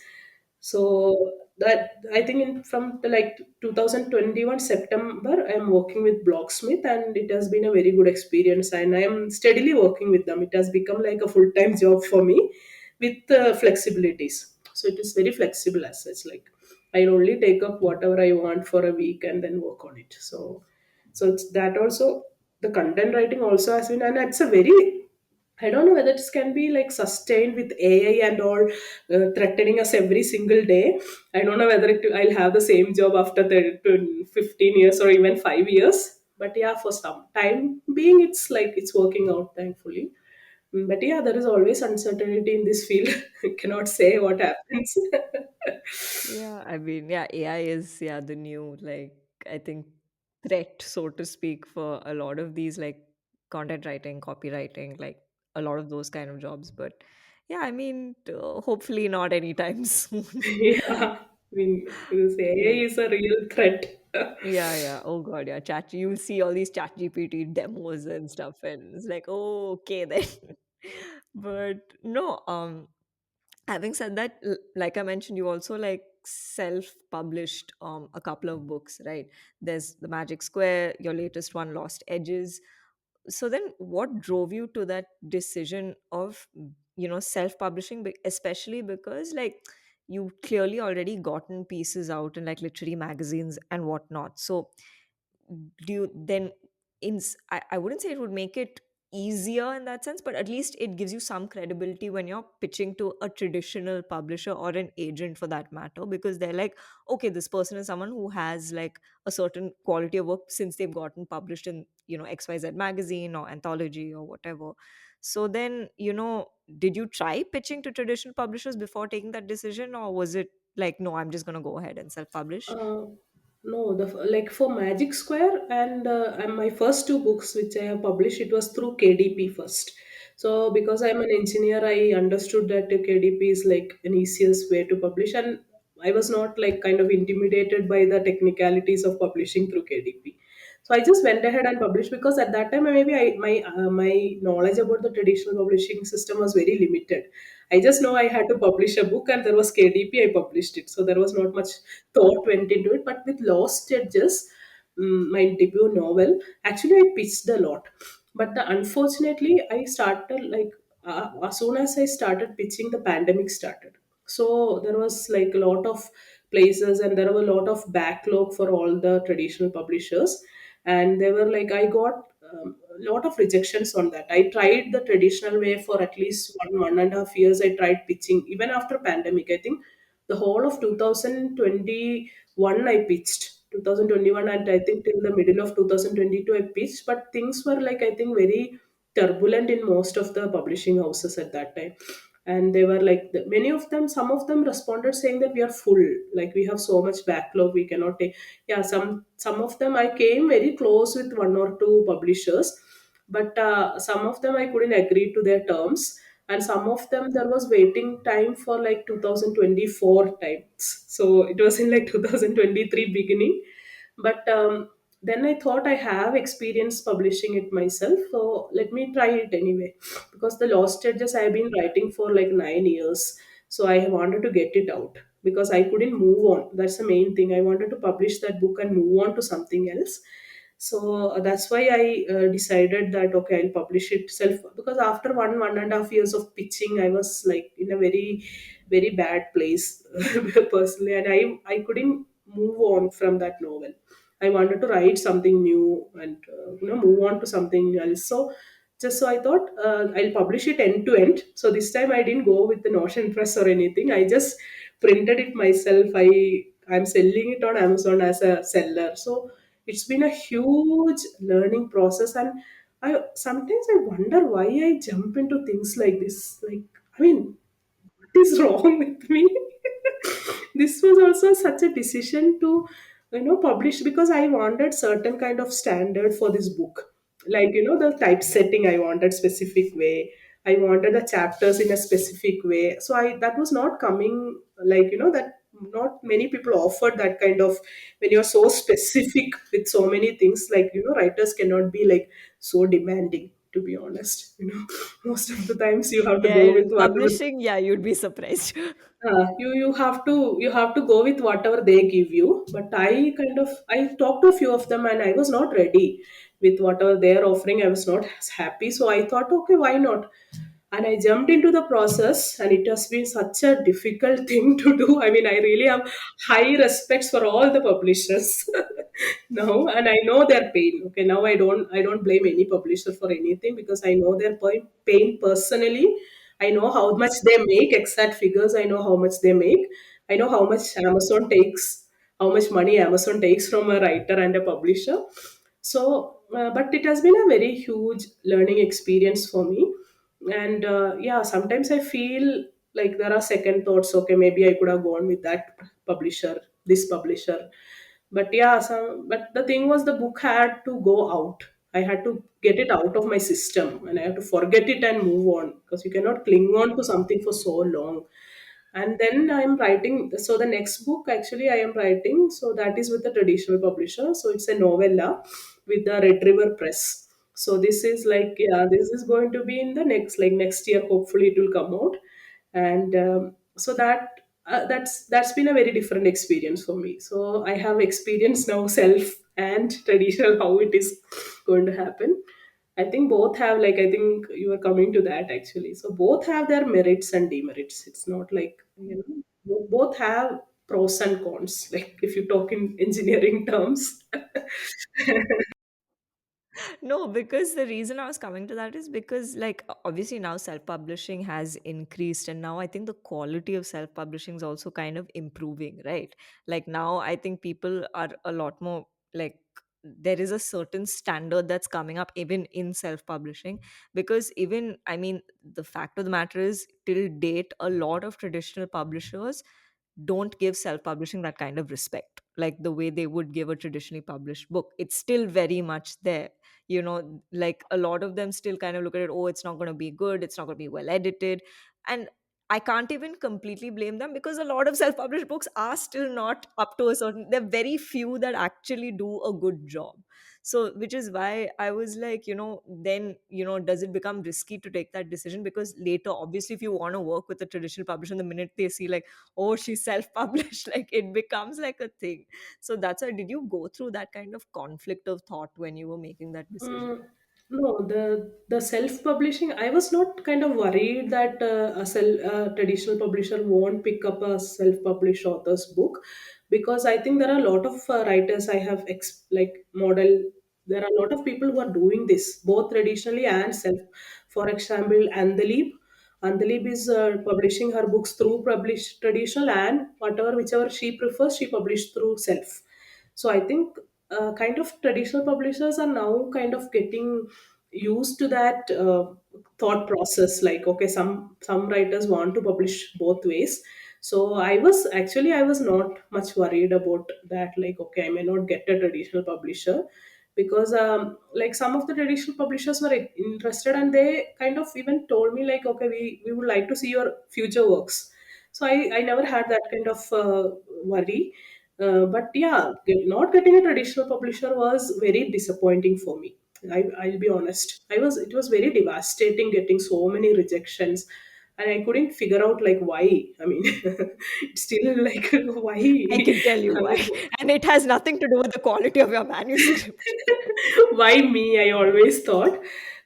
So that I think from the like 2021 September, I am working with Blocksmith, and it has been a very good experience. And I am steadily working with them. It has become like a full time job for me with flexibilities. So it is very flexible as such. Like I only take up whatever I want for a week and then work on it. So it's that also, the content writing also has been, and it's a very I don't know whether this can be like sustained with AI and all threatening us every single day. I don't know whether I'll have the same job after the 15 years or even 5 years. But yeah, for some time being, it's like it's working out, thankfully. But yeah, there is always uncertainty in this field. Cannot say what happens. Yeah, I mean, yeah, AI is, yeah, the new, like, I think, threat, so to speak, for a lot of these, like, content writing, copywriting, like, a lot of those kind of jobs. But yeah, I mean, hopefully not anytime soon. Yeah, I mean, this Yeah. AI is a real threat. Yeah, yeah. Oh God, yeah. Chat. You'll see all these Chat GPT demos and stuff, and it's like, oh, okay then. But no, having said that, like I mentioned, you also like self-published a couple of books, right? There's The Magic Square, your latest one, Lost Edges. So then, what drove you to that decision of self-publishing, especially because like you clearly already gotten pieces out in like literary magazines and whatnot. So do you then I wouldn't say it would make it easier in that sense, but at least it gives you some credibility when you're pitching to a traditional publisher or an agent for that matter, because they're like, okay, this person is someone who has like a certain quality of work since they've gotten published in XYZ magazine or anthology or whatever. So then, did you try pitching to traditional publishers before taking that decision, or was it like, no, I'm just going to go ahead and self publish? Uh, no, like for Magic Square and my first two books which I have published, it was through KDP first. So because I'm an engineer, I understood that KDP is like an easiest way to publish, and I was not like kind of intimidated by the technicalities of publishing through KDP. So I just went ahead and published because at that time maybe my knowledge about the traditional publishing system was very limited. I just know I had to publish a book and there was KDP. I published it, so there was not much thought went into it. But with Lost Edges, my debut novel, actually I pitched a lot, but unfortunately I started like as soon as I started pitching, the pandemic started. So there was like a lot of places and there were a lot of backlog for all the traditional publishers, and they were like I got a lot of rejections on that. I tried the traditional way for at least 1.5 years. I tried pitching even after pandemic. I think the whole of 2021 I pitched, 2021, and I think till the middle of 2022 I pitched, but things were like I think very turbulent in most of the publishing houses at that time. And they were like many of them, some of them responded saying that we are full, like we have so much backlog, we cannot take. Yeah, some of them I came very close with one or two publishers, but some of them I couldn't agree to their terms, and some of them there was waiting time for like 2024 times, so it was in like 2023 beginning. But then I thought I have experience publishing it myself, so let me try it anyway, because the Lost Edges I have been writing for like 9 years, so I wanted to get it out because I couldn't move on. That's the main thing. I wanted to publish that book and move on to something else. So that's why I decided that okay, I'll publish it self, because after 1.5 years of pitching, I was like in a very bad place personally, and I couldn't move on from that novel. I wanted to write something new and move on to something else. So just so I thought I'll publish it end to end. So this time I didn't go with the Notion press or anything. I just printed it myself. I'm selling it on Amazon as a seller. So it's been a huge learning process, and I sometimes I wonder why I jump into things like this. Like, I mean, what is wrong with me? This was also such a decision to publish, because I wanted certain kind of standard for this book, like the typesetting I wanted specific way. I wanted the chapters in a specific way, so I that was not coming, like that not many people offered that kind of, when you're so specific with so many things, like writers cannot be like so demanding, to be honest. Most of the times you have to Yeah, go with in whatever. publishing, yeah, you'd be surprised. You have to go with whatever they give you, but I talked to a few of them and I was not ready with whatever they're offering. I was not as happy, so I thought okay, why not, and I jumped into the process, and it has been such a difficult thing to do. I mean, I really have high respects for all the publishers. No, and I know their pain. Okay, now I don't blame any publisher for anything because I know their pain personally. I know how much they make, exact figures. I know how much they make. I know how much Amazon takes, how much money Amazon takes from a writer and a publisher. So, but it has been a very huge learning experience for me. And yeah, sometimes I feel like there are second thoughts. Okay, maybe I could have gone with that publisher, this publisher. But yeah, but the thing was the book had to go out. I had to get it out of my system and I have to forget it and move on because you cannot cling on to something for so long. And then I'm writing, so the next book actually I am writing, so that is with a traditional publisher. So it's a novella with the Red River Press. So this is like, yeah, this is going to be in the next, like next year, hopefully it will come out. And so that's been a very different experience for me. So I have experienced now self and traditional how it is going to happen. I think both have, like, I think you are coming to that actually. So both have their merits and demerits. It's not like, both have pros and cons. Like if you talk in engineering terms. No, because the reason I was coming to that is because, like, obviously now self publishing has increased, and now I think the quality of self publishing is also kind of improving, right? Like, now I think people are a lot more like, there is a certain standard that's coming up even in self publishing. Because, even, I mean, the fact of the matter is, till date, a lot of traditional publishers don't give self publishing that kind of respect, like the way they would give a traditionally published book. It's still very much there, like a lot of them still kind of look at it, oh, it's not going to be good, it's not going to be well edited. And I can't even completely blame them, because a lot of self-published books are still not up to a certain, there are very few that actually do a good job. So, which is why I was like, then, does it become risky to take that decision? Because later, obviously, if you want to work with a traditional publisher, the minute they see like, oh, she's self-published, like it becomes like a thing. So that's why, did you go through that kind of conflict of thought when you were making that decision? No, the self publishing. I was not kind of worried that a traditional publisher won't pick up a self published author's book, because I think there are a lot of writers I have like model. There are a lot of people who are doing this both traditionally and self. For example, Andaleeb. Andaleeb is publishing her books through published traditional, and whatever whichever she prefers, she published through self. So I think kind of traditional publishers are now kind of getting used to that thought process. Like, okay, some writers want to publish both ways. So I was not much worried about that. Like, okay, I may not get a traditional publisher, because like some of the traditional publishers were interested, and they kind of even told me like, okay, we would like to see your future works. So I never had that kind of worry. But yeah, not getting a traditional publisher was very disappointing for me. I'll be honest. It was very devastating getting so many rejections, and I couldn't figure out like why. I mean, it's still like why. I can tell you I why. mean, And it has nothing to do with the quality of your manuscript. why me? I always thought.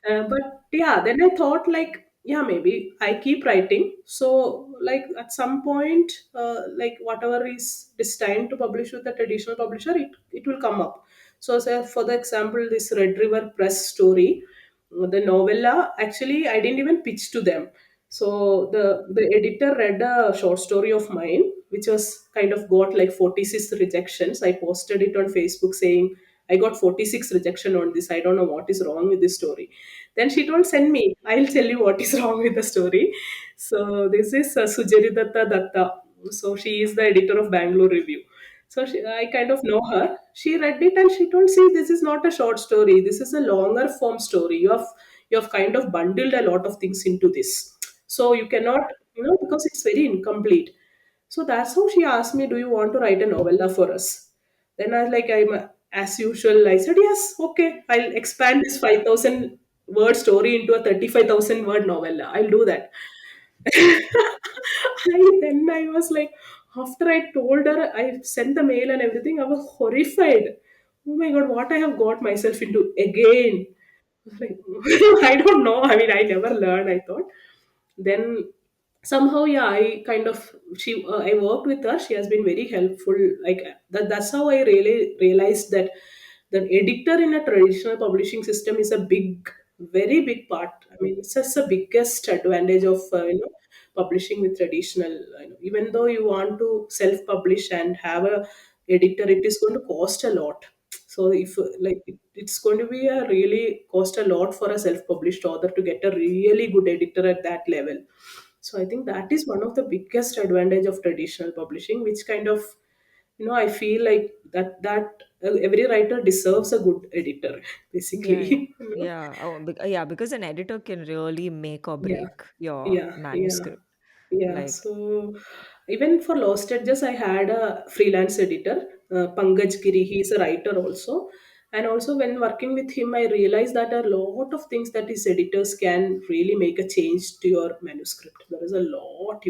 But yeah, then I thought like, yeah, maybe I keep writing. So like at some point, like whatever is destined to publish with a traditional publisher, it will come up. So say for the example, this Red River Press story, the novella, actually I didn't even pitch to them. So the editor read a short story of mine, which was kind of got like 46 rejections. I posted it on Facebook saying I got 46 rejection on this. I don't know what is wrong with this story. Then she told, send me. I'll tell you what is wrong with the story. So this is Sujaridatta Datta. So she is the editor of Bangalore Review. So I kind of know her. She read it and she told, see, this is not a short story. This is a longer form story. You have kind of bundled a lot of things into this. So you cannot, because it's very incomplete. So that's how she asked me, do you want to write a novella for us? Then I was like, as usual, I said, yes, okay, I'll expand this 5,000 word story into a 35,000 word novella. I'll do that. Then I was like, after I told her, I sent the mail and everything, I was horrified. Oh my god, what I have got myself into again. I was like, I don't know. I mean, I never learned, I thought. Then, somehow, yeah, I kind of she I worked with her. She has been very helpful. Like that's how I really realized that the editor in a traditional publishing system is a big, very big part. I mean, it's just the biggest advantage of publishing with traditional. Even though you want to self publish and have a editor, it is going to cost a lot. So if it's going to be a really cost a lot for a self published author to get a really good editor at that level. So I think that is one of the biggest advantage of traditional publishing, which kind of, I feel like that every writer deserves a good editor, Yeah, yeah, basically. yeah. Yeah, because an editor can really make or Yeah, break your yeah, yeah. manuscript. Yeah, Like, so even for Lost Edges, I had a freelance editor, Pankaj Giri. He's a writer also. And also, when working with him, I realized that a lot of things that his editors can really make a change to your manuscript. There is a lot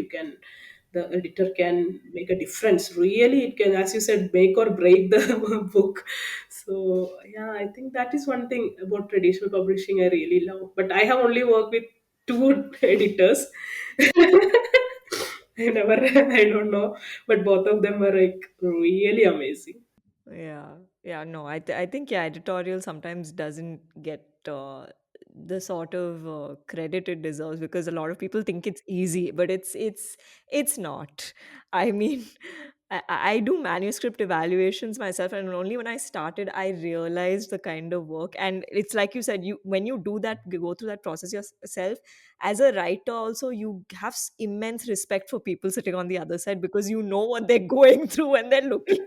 the editor can make a difference. Really, it can, as you said, make or break the book. So, yeah, I think that is one thing about traditional publishing I really love. But I have only worked with two editors. I never, I don't know, but both of them were like really amazing. yeah, yeah, no, I think yeah, editorial sometimes doesn't get the sort of credit it deserves because a lot of people think it's easy, but it's not. I mean, I do manuscript evaluations myself, and only when I started, I realized the kind of work. And it's like you said, you when you do that, you go through that process yourself. As a writer, also, you have immense respect for people sitting on the other side because you know what they're going through when they're looking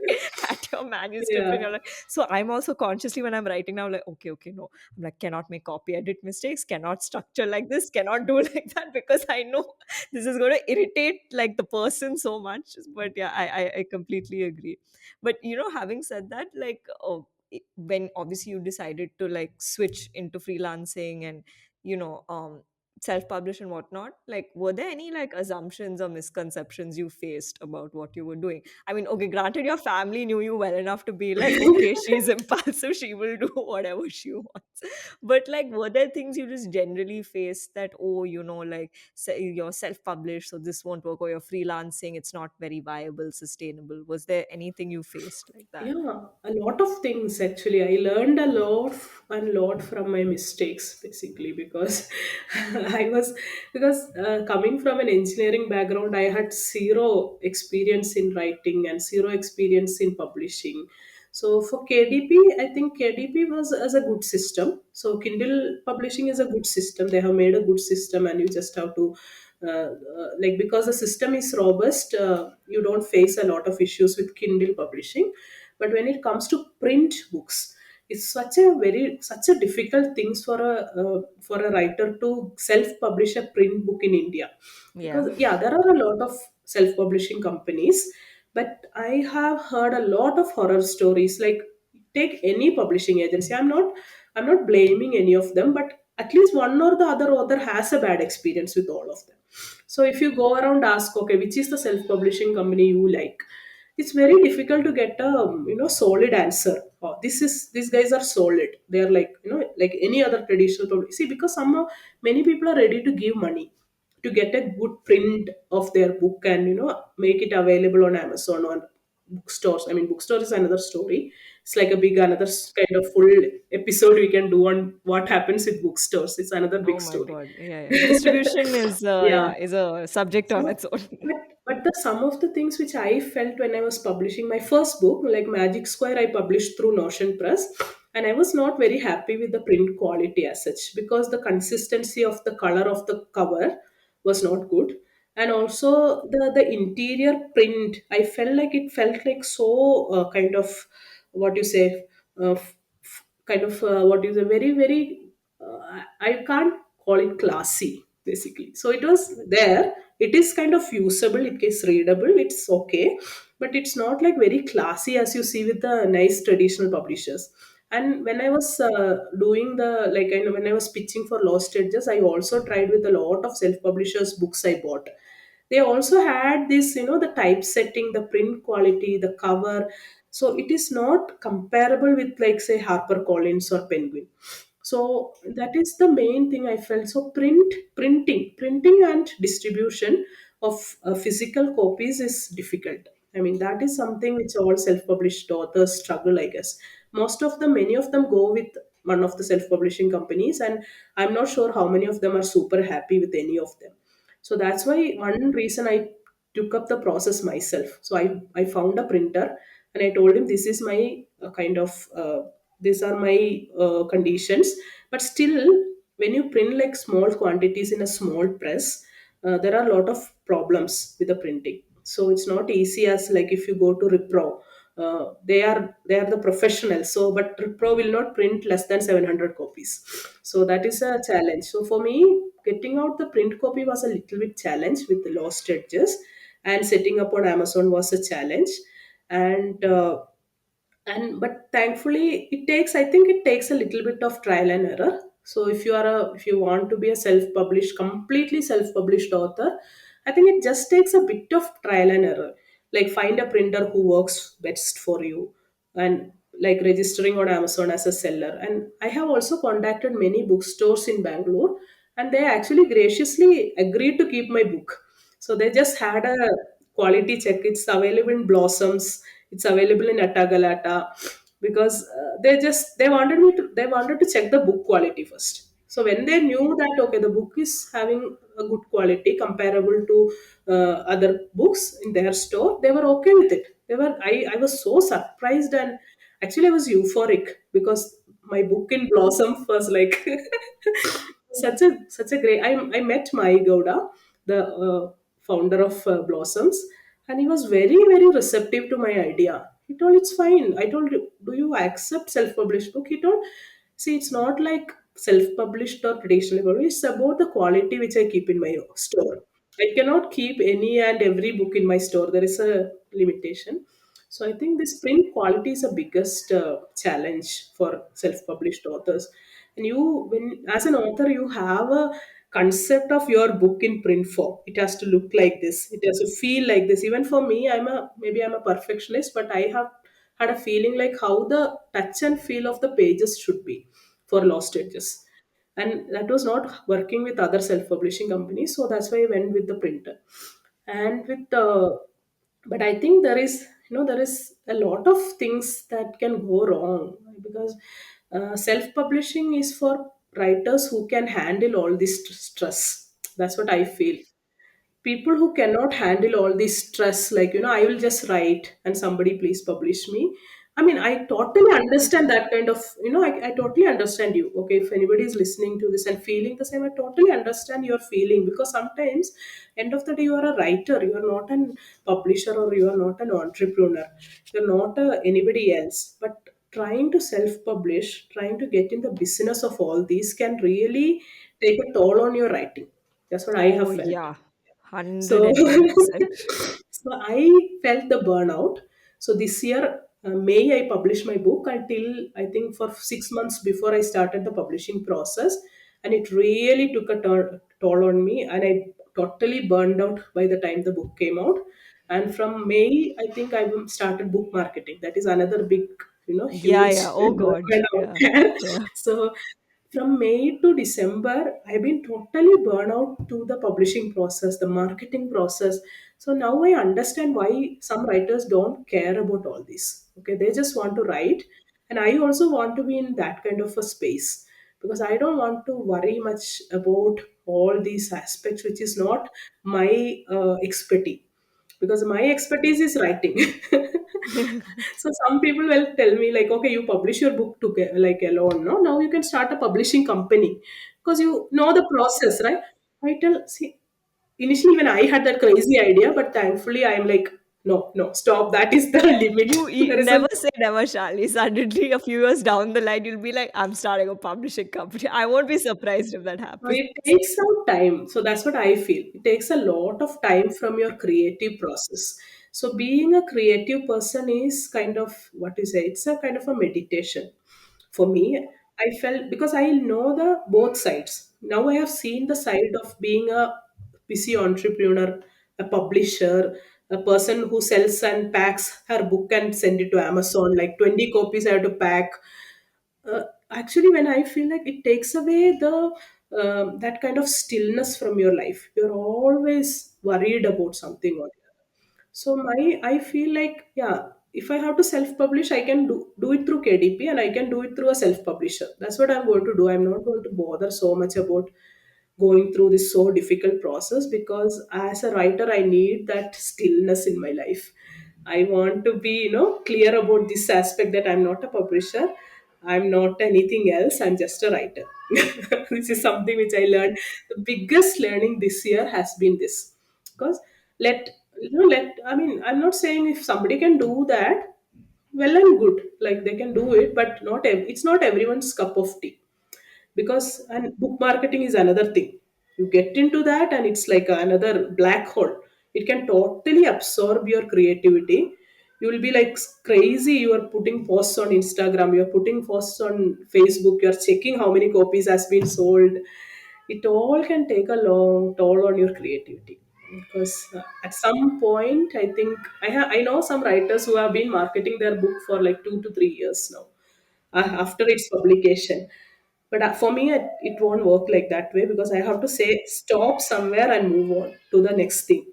at your manuscript, and Yeah, you're like, so I'm also consciously when I'm writing now, like, okay, no, I'm like, cannot make copy edit mistakes, cannot structure like this, cannot do like that, because I know this is going to irritate like the person so much. But yeah, I completely agree. But having said that, like, when obviously you decided to like switch into freelancing and self-publish and whatnot, like, were there any like assumptions or misconceptions you faced about what you were doing? I mean, okay, granted, your family knew you well enough to be like, okay, she's impulsive, she will do whatever she wants. But like, were there things you just generally faced that, oh, like, say you're self-published, so this won't work, or you're freelancing, it's not very viable, sustainable? Was there anything you faced like that? yeah, a lot of things actually. I learned a lot from my mistakes basically because I was because coming from an engineering background, I had zero experience in writing and zero experience in publishing. So for KDP, I think KDP was as a good system. So Kindle publishing is a good system. They have made a good system, and you just have to like because the system is robust, you don't face a lot of issues with Kindle publishing. But when it comes to print books, it's such a difficult thing for a writer to self publish a print book in India, Yeah. because yeah, there are a lot of self publishing companies, but I have heard a lot of horror stories. Like, take any publishing agency, I'm not blaming any of them, but at least one or the other author has a bad experience with all of them. So if you go around ask, okay, which is the self publishing company you like, it's very difficult to get a solid answer. Oh, these guys are solid, they are like, like any other traditional see, because somehow many people are ready to give money to get a good print of their book and make it available on Amazon or bookstores. I mean, bookstore is another story. It's like a big another kind of full episode we can do on what happens with bookstores. It's another Oh big my story. god, yeah, yeah. Distribution is Yeah. yeah, is a subject on So, its own. but the some of the things which I felt when I was publishing my first book, like Magic Square, I published through Notion Press, and I was not very happy with the print quality as such because the consistency of the color of the cover was not good, and also the interior print. I felt like it felt like so kind of what you say, kind of what is a very I can't call it classy basically. So it was there. It is kind of usable. It is readable. It's okay, but it's not like very classy as you see with the nice traditional publishers. And when I was doing the like I know when I was pitching for Lost Edges, I also tried with a lot of self publishers books I bought. They also had this, the typesetting, the print quality, the cover. So it is not comparable with, like, say, Harper Collins or Penguin. So that is the main thing I felt. So printing and distribution of physical copies is difficult. I mean, that is something which all self-published authors struggle, I guess. Most of them, many of them go with one of the self-publishing companies, and I'm not sure how many of them are super happy with any of them. So that's why one reason I took up the process myself. So I found a printer and I told him this is my these are my conditions. But still, when you print like small quantities in a small press, there are a lot of problems with the printing. So it's not easy as like if you go to Repro. They are the professionals. So, but Repro will not print less than 700 copies. So that is a challenge. So for me, getting out the print copy was a little bit challenge with the lost edges, and setting up on Amazon was a challenge. And but thankfully it takes, I think it takes a little bit of trial and error. So if you want to be a self-published, completely self-published author, I think it just takes a bit of trial and error. Like find a printer who works best for you, and like registering on Amazon as a seller. And I have also contacted many bookstores in Bangalore, and they actually graciously agreed to keep my book. So they just had a quality check. It's available in Blossoms. It's available in Atta Galatta, because they wanted to check the book quality first. So when they knew that okay, the book is having a good quality comparable to other books in their store, they were okay with it. I was so surprised, and actually I was euphoric because my book in Blossom was like such a great. I met Mai Gowda, the founder of Blossoms, and he was very receptive to my idea. He told it's fine. I told, do you accept self-published book? He told, see, it's not like self-published or traditionally published. It's about the quality which I keep in my store. I cannot keep any and every book in my store. There is a limitation. So I think this print quality is the biggest challenge for self-published authors. And when as an author, you have a concept of your book in print form. It has to look like this. It has to feel like this. Even for me, I'm a perfectionist, but I have had a feeling like how the touch and feel of the pages should be for Lost Edges, and that was not working with other self-publishing companies. So that's why I went with the printer. And with the But I think there is a lot of things that can go wrong, because self-publishing is for writers who can handle all this stress. That's what I feel. People who cannot handle all this stress, like I will just write and somebody please publish me. I mean, I totally understand that kind of, I totally understand you. Okay, if anybody is listening to this and feeling the same, I totally understand your feeling, because sometimes end of the day you are a writer, you are not an publisher, or you are not an entrepreneur, you're not anybody else. But trying to self-publish, trying to get in the business of all these can really take a toll on your writing. That's what I Oh, have felt. yeah. So, 110%. so I felt the burnout. So this year, May, I published my book until I think for 6 months before I started the publishing process, and it really took a toll on me, and I totally burned out by the time the book came out. And from May, I think I started book marketing. That is another big, Yeah, yeah. huge Oh, God. investment out Yeah. there. Yeah. So from May to December, I've been totally burnt out to the publishing process, the marketing process. So now I understand why some writers don't care about all this. Okay, they just want to write. And I also want to be in that kind of a space, because I don't want to worry much about all these aspects, which is not my expertise, because my expertise is writing. So some people will tell me like, okay, you publish your book to like alone, no? Now you can start a publishing company because you know the process, right? I tell, see, initially even I had that crazy idea, but thankfully I'm like, no, no, stop. That is the limit. You There is a never say never, Shalini. Suddenly, a few years down the line, you'll be like, I'm starting a publishing company. I won't be surprised if that happens. It takes some time. So that's what I feel. It takes a lot of time from your creative process. So being a creative person is kind of what you say, it's a kind of a meditation. For me, I felt, because I know the both sides. Now I have seen the side of being a busy entrepreneur, a publisher, a person who sells and packs her book and send it to Amazon, like 20 copies I have to pack. actually, when I feel like it takes away the that kind of stillness from your life. You're always worried about something or the other. So I feel like, yeah, if I have to self-publish, I can do it through KDP, and I can do it through a self-publisher. That's what I'm going to do. I'm not going to bother so much about going through this so difficult process, because as a writer I need that stillness in my life. I want to be, clear about this aspect, that I'm not a publisher, I'm not anything else, I'm just a writer. This is something which I learned. The biggest learning this year has been this. Because let let I mean, I'm not saying if somebody can do that, well and good, like they can do it, but it's not everyone's cup of tea. Because, and book marketing is another thing. You get into that and it's like another black hole. It can totally absorb your creativity. You will be like crazy. You are putting posts on Instagram, you're putting posts on Facebook, you're checking how many copies has been sold. It all can take a long toll on your creativity. Because at some point, I think I know some writers who have been marketing their book for like 2 to 3 years now, after its publication. But for me, it won't work like that way, because I have to say stop somewhere and move on to the next thing.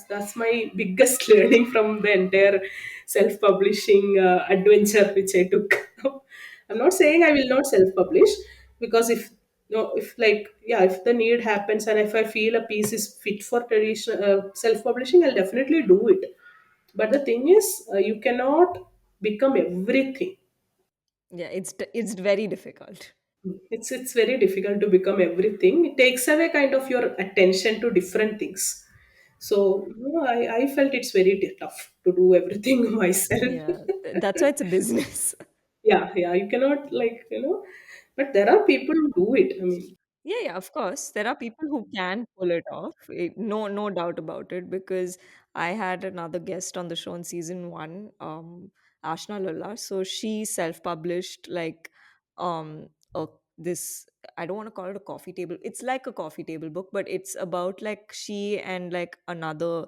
That's my biggest learning from the entire self-publishing adventure which I took. I'm not saying I will not self-publish, because if no, if like, yeah, if the need happens and if I feel a piece is fit for traditional self-publishing, I'll definitely do it. But the thing is, you cannot become everything. Yeah, it's very difficult. It's very difficult to become everything. It takes away kind of your attention to different things. So, I felt it's very tough to do everything myself. Yeah, that's why it's a business. Yeah, yeah, you cannot, like, but there are people who do it. I mean, Yeah, yeah, of course. There are people who can pull it off. No doubt about it. Because I had another guest on the show in season one, Ashna Lulla. So she self-published like a, this. I don't want to call it a coffee table. It's like a coffee table book, but it's about like she and like another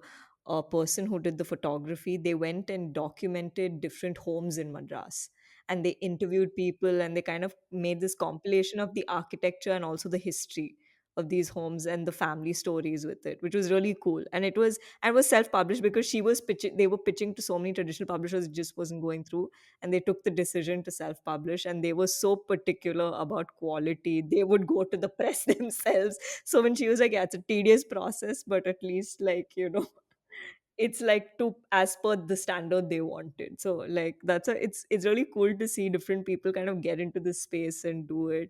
person who did the photography. They went and documented different homes in Madras, and they interviewed people, and they kind of made this compilation of the architecture and also the history of these homes and the family stories with it, which was really cool. And it was self-published because she was pitching they were pitching to so many traditional publishers, it just wasn't going through. And they took the decision to self-publish, and they were so particular about quality, they would go to the press themselves. So when she was like, yeah, it's a tedious process, but at least, like, it's like to as per the standard they wanted. So like it's really cool to see different people kind of get into this space and do it.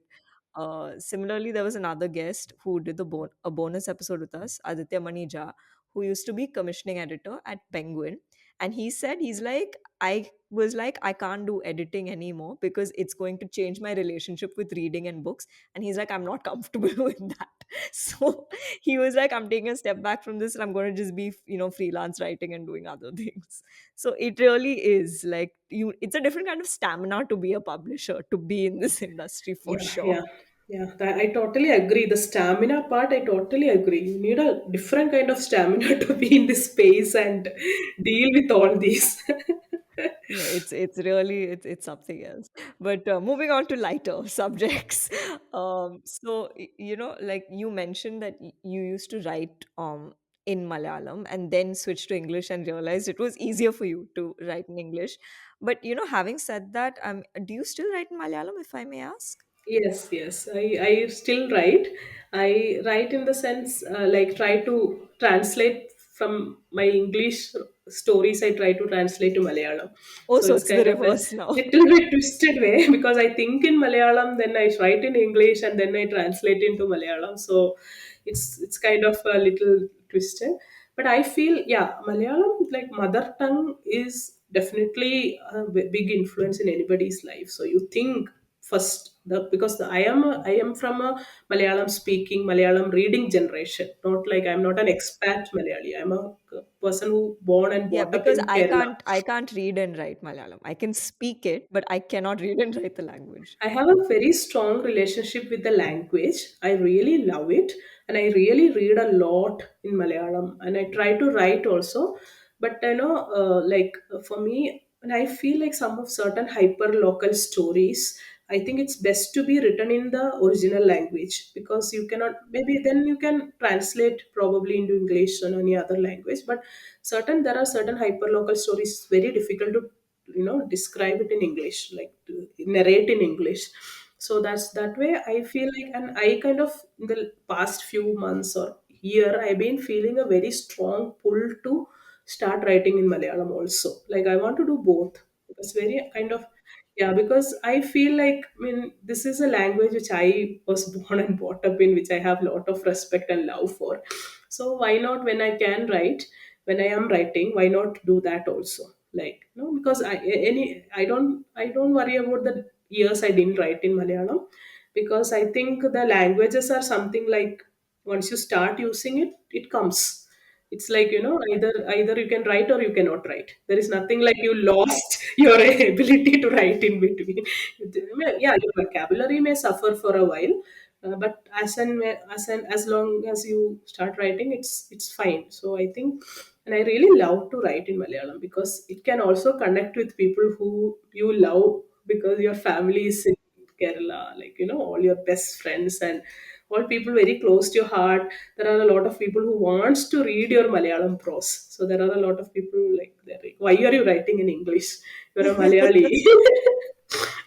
Similarly, there was another guest who did a bonus episode with us, Aditya Manija, who used to be commissioning editor at Penguin. And he said, he's like, I was like, I can't do editing anymore because it's going to change my relationship with reading and books. And he's like, I'm not comfortable with that. So he was like, I'm taking a step back from this, and I'm going to just be, freelance writing and doing other things. So it really is like, it's a different kind of stamina to be a publisher, to be in this industry, for yeah, sure. yeah, yeah. I totally agree. The stamina part, I totally agree. You need a different kind of stamina to be in this space and deal with all these. Yeah, it's really it's something else. But moving on to lighter subjects. So like you mentioned that you used to write in Malayalam and then switch to English and realized it was easier for you to write in English. But having said that, do you still write in Malayalam, if I may ask? Yes, yes. I still write. I write in the sense, like, try to translate from my English stories, I try to translate to Malayalam. Oh, So so it's it's the kind of a reverse now. little bit twisted way, because I think in Malayalam, then I write in English, and then I translate into Malayalam. So it's kind of a little twisted. But I feel, yeah, Malayalam, like mother tongue, is definitely a big influence in anybody's life. So you think first, because I am from a Malayalam speaking, Malayalam reading generation, not like, I'm not an expat Malayali, I'm a person who born and Yeah, brought up because in I Kerala. can't I can't read and write Malayalam. I can speak it, but I cannot read and write the language. I have a very strong relationship with the language. I really love it, and I really read a lot in Malayalam, and I try to write also. But like, for me, and I feel like some of certain hyper local stories, I think it's best to be written in the original language, because you cannot, maybe then you can translate probably into English or any other language, but there are certain hyperlocal stories very difficult to describe it in English, like to narrate in English. So that's that way I feel like. And I kind of, in the past few months or year, I've been feeling a very strong pull to start writing in Malayalam also. Like I want to do both. It's very kind of, yeah, because I feel like, I mean, this is a language which I was born and brought up in, which I have a lot of respect and love for. So why not, when I can write, when I am writing, why not do that also? Like, because I don't worry about the years I didn't write in Malayalam, because I think the languages are something like, once you start using it, it comes. It's like, either you can write or you cannot write. There is nothing like you lost your ability to write in between. Yeah, your vocabulary may suffer for a while, but as long as you start writing, it's fine. So I think, and I really love to write in Malayalam, because it can also connect with people who you love, because your family is in Kerala, like, all your best friends and all people very close to your heart. There are a lot of people who wants to read your Malayalam prose. So there are a lot of people like, they're like, why are you writing in English? You're a Malayali.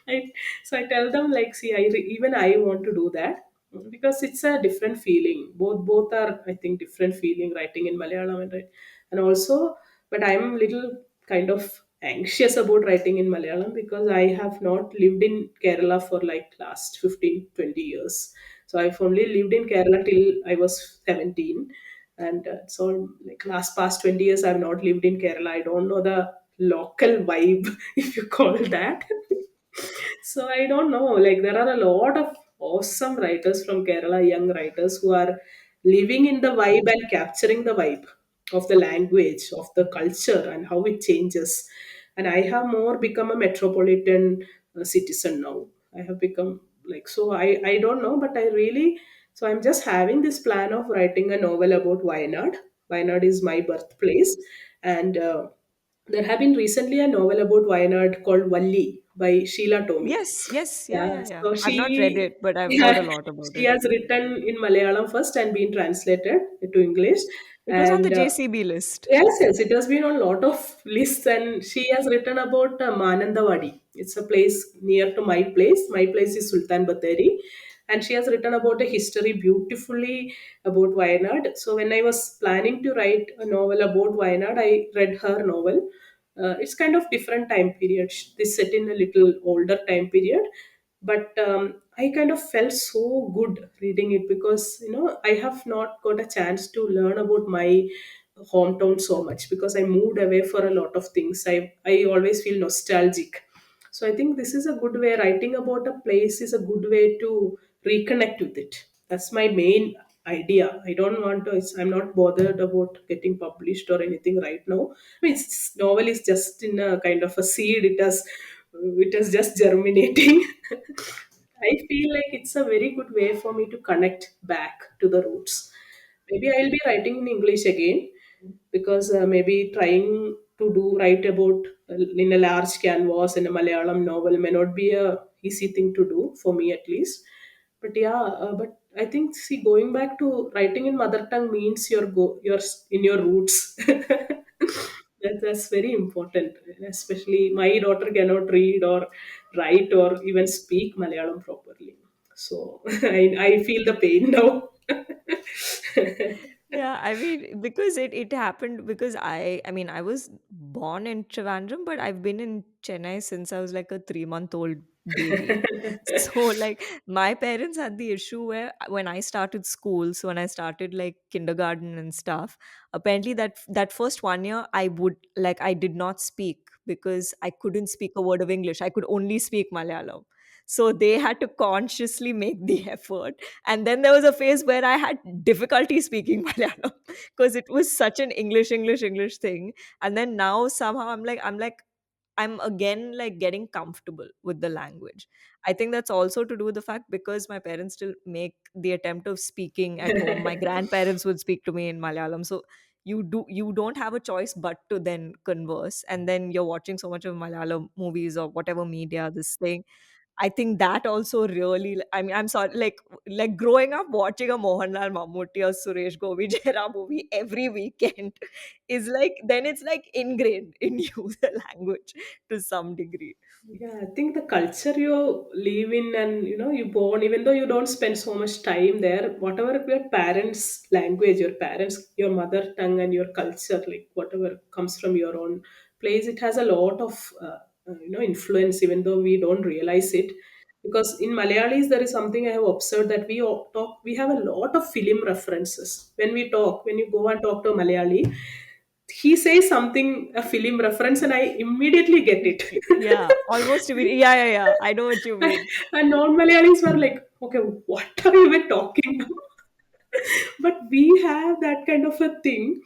I, so I tell them like, see, even I want to do that, because it's a different feeling. Both are, I think, different feeling, writing in Malayalam and also, but I'm little kind of anxious about writing in Malayalam, because I have not lived in Kerala for like last 15-20 years. So I've only lived in Kerala till I was 17, and so like last past 20 years I've not lived in Kerala. I don't know the local vibe, if you call that. So I don't know. Like there are a lot of awesome writers from Kerala, young writers who are living in the vibe and capturing the vibe of the language, of the culture, and how it changes. And I have more become a metropolitan citizen now. I have become like, so. I don't know, but I really, so I'm just having this plan of writing a novel about Wayanad. Wayanad is my birthplace, and there have been recently a novel about Wayanad called Valli by Sheila Tomy. Yes, yes, yeah, Yeah, yeah, yeah. so I've not read she, it, but I've heard yeah, a lot about she it. has written in Malayalam first and been translated to English. It was on the And JCB list. yes, yes, it has been on a lot of lists, and she has written about Manandawadi. It's a place near to my place. My place is Sultan Batheri, and she has written about a history beautifully about Wayanad. So when I was planning to write a novel about Wayanad, I read her novel. It's kind of different time period. This set in a little older time period, but I kind of felt so good reading it, because I have not got a chance to learn about my hometown so much, because I moved away for a lot of things. I always feel nostalgic. So I think this is a good way. Writing about a place is a good way to reconnect with it. That's my main idea. I don't want to. I'm not bothered about getting published or anything right now. I mean, novel is just in a kind of a seed. It is just germinating. I feel like it's a very good way for me to connect back to the roots. Maybe I'll be writing in English again, because maybe trying to do write about in a large canvas in a Malayalam novel may not be a easy thing to do for me, at least. But yeah, but I think, see, going back to writing in mother tongue means you're in your roots. That's very important. Especially my daughter cannot read or write or even speak Malayalam properly. So I feel the pain now. Yeah, I mean, because it happened because I mean, I was born in Trivandrum, but I've been in Chennai since I was like a 3 month old baby. So, like, my parents had the issue where when I started school, so when I started like kindergarten and stuff, apparently that first 1 year, I did not speak because I couldn't speak a word of English. I could only speak Malayalam. So they had to consciously make the effort, and then there was a phase where I had difficulty speaking Malayalam because it was such an English thing. And then now somehow I'm again like getting comfortable with the language. I think that's also to do with the fact because my parents still make the attempt of speaking at home. My grandparents would speak to me in Malayalam. So you don't have a choice but to then converse. And then you're watching so much of Malayalam movies or whatever media this thing. I think that also really, I mean, I'm sorry, like growing up watching a Mohanlal Mammootty or Suresh Gopi Jera movie every weekend is like, then it's like ingrained in you, the language to some degree. Yeah, I think the culture you live in and you born, even though you don't spend so much time there, whatever your parents' language, your parents, your mother tongue, and your culture, like whatever comes from your own place, it has a lot of influence, even though we don't realize it. Because in Malayalis, there is something I have observed that we have a lot of film references when we talk. When you go and talk to a Malayali, he says something a film reference, and I immediately get it. Yeah, almost immediately. Yeah, yeah, yeah. I know what you mean. And non-Malayalis were like, okay, what are you even talking about? But we have that kind of a thing.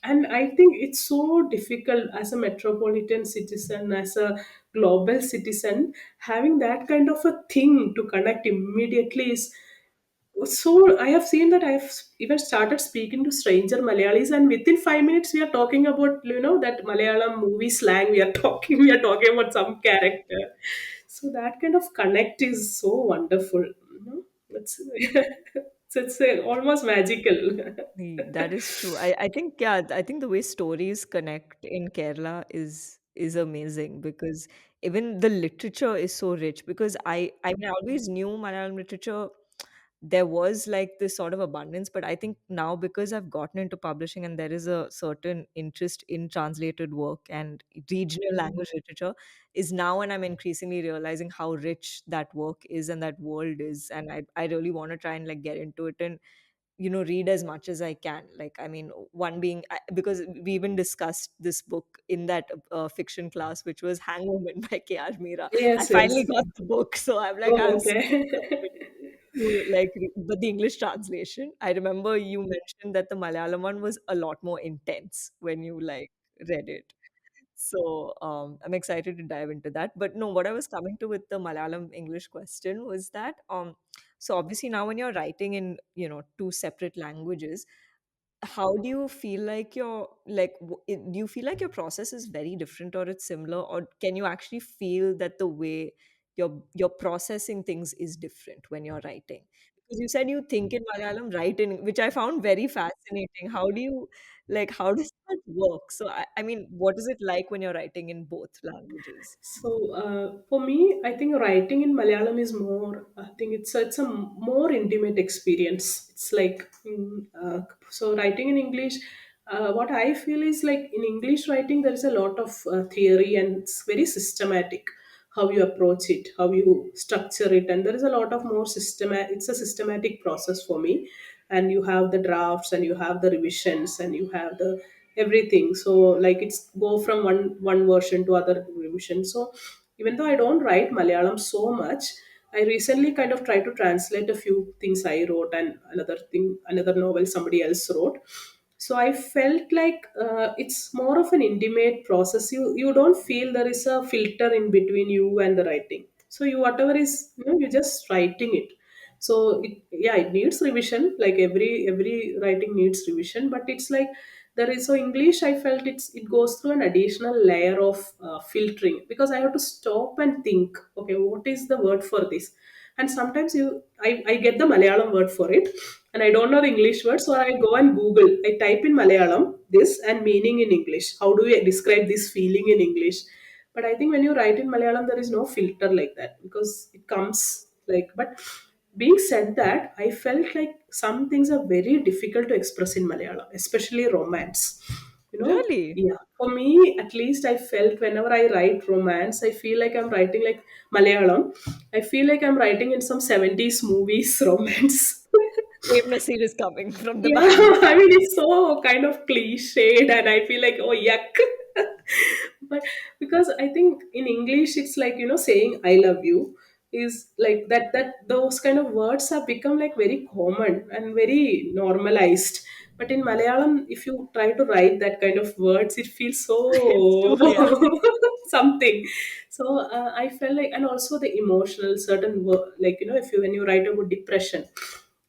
And I think it's so difficult as a metropolitan citizen, as a global citizen, having that kind of a thing to connect immediately is so. I have seen that I've even started speaking to stranger Malayalis, and within 5 minutes we are talking about that Malayalam movie slang. We are talking about some character. So that kind of connect is so wonderful. It's it's almost magical. That is true. I think, yeah, I think the way stories connect in Kerala is amazing because even the literature is so rich. Because I mean, I always knew Malayalam literature, there was like this sort of abundance, but I think now because I've gotten into publishing and there is a certain interest in translated work and regional language literature, is now when I'm increasingly realizing how rich that work is and that world is, and I really want to try and like get into it and read as much as I can. Like, I mean, one being because we even discussed this book in that fiction class, which was Hangwoman by KR Meera. I Yes, finally yes. got the book, so I'm like, Oh, I'm so okay. determined to like but the English translation. I remember you mentioned that the Malayalam one was a lot more intense when you like read it. So I'm excited to dive into that. But no, what I was coming to with the Malayalam English question was that so obviously now when you're writing in two separate languages, how do you feel like your like do you feel like your process is very different or it's similar, or can you actually feel that the way you're processing things is different when you're writing? Because you said you think in Malayalam, write in, which I found very fascinating. How do you like how does that work? So I mean, what is it like when you're writing in both languages? So for me, I think writing in Malayalam is more. I think it's a more intimate experience. It's like so writing in English. What I feel is like in English writing, there is a lot of theory and it's very systematic. How you approach it, how you structure it, and there is a lot of more systematic. It's a systematic process for me, and you have the drafts, and you have the revisions, and you have the everything. So like it's go from one version to other revision. So even though I don't write Malayalam so much, I recently kind of tried to translate a few things I wrote and another novel somebody else wrote. So I felt like it's more of an intimate process. You don't feel there is a filter in between you and the writing. So you whatever is you're just writing it. So it needs revision, like every writing needs revision, but it's like there is so English, I felt it goes through an additional layer of filtering, because I have to stop and think, okay, what is the word for this? And sometimes I get the Malayalam word for it, and I don't know the English word, so I go and Google. I type in Malayalam this and meaning in English. How do we describe this feeling in English? But I think when you write in Malayalam, there is no filter like that, because it comes like. But being said that, I felt like some things are very difficult to express in Malayalam, especially romance. Really? Yeah. For me, at least, I felt whenever I write romance, I feel like I'm writing like Malayalam. I feel like I'm writing in some 70s movies romance. Prem Nasir is coming from the Yeah, background. I mean it's so kind of cliched, and I feel like, oh yuck. But because I think in English it's like saying I love you is like that those kind of words have become like very common and very normalized. But in Malayalam, if you try to write that kind of words, it feels It's so too, yeah. something. So I felt like, and also the emotional certain like if you when you write about depression,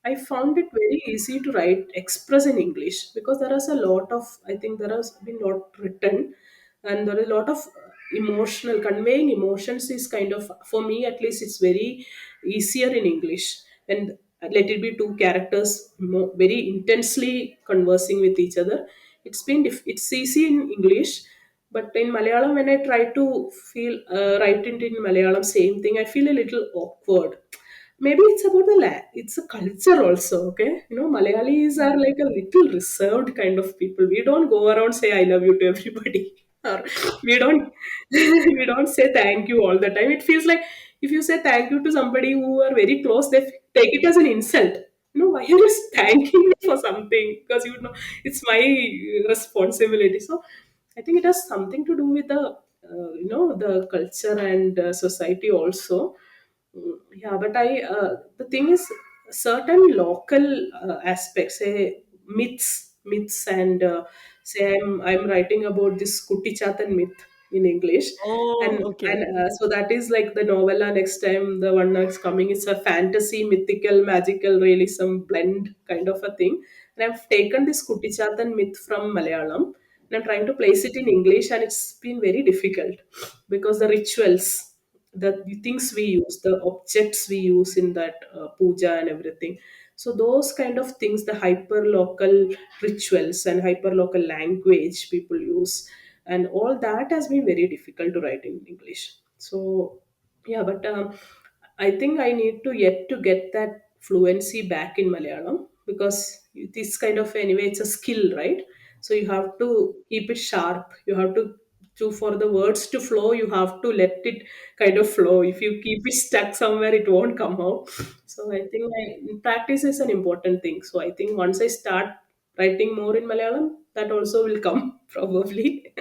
I found it very easy to write express in English, because there is a lot of, I think there has been lot written, and there is a lot of emotional, conveying emotions is kind of, for me at least, it's very easier in English. And let it be two characters very intensely conversing with each other, it's easy in English. But in Malayalam, when I try to write it in Malayalam, same thing, I feel a little awkward. Maybe it's about it's a culture also. Okay, Malayalis are like a little reserved kind of people. We don't go around say I love you to everybody, or we don't we don't say thank you all the time. It feels like if you say thank you to somebody who are very close, they take it as an insult. Why are you thanking me for something? Because it's my responsibility. So I think it has something to do with the culture and society also. Yeah, but the thing is, certain local aspects, say myths, and say I'm writing about this Kutty myth in English, Oh, okay. so that is like the novella. Next time the one that's coming, it's a fantasy, mythical, magical realism blend kind of a thing. And I've taken this Kutty myth from Malayalam, and I'm trying to place it in English, and it's been very difficult because the rituals, the things we use, the objects we use in that puja and everything. So those kind of things, the hyper local rituals and hyper local language people use, and all that has been very difficult to write in English. So yeah, but I think I need to yet to get that fluency back in Malayalam, because this kind of, anyway, it's a skill, right? So you have to keep it sharp. You have to for the words to flow, you have to let it kind of flow. If you keep it stuck somewhere, it won't come out. So I think practice is an important thing. So I think once I start writing more in Malayalam, that also will come probably.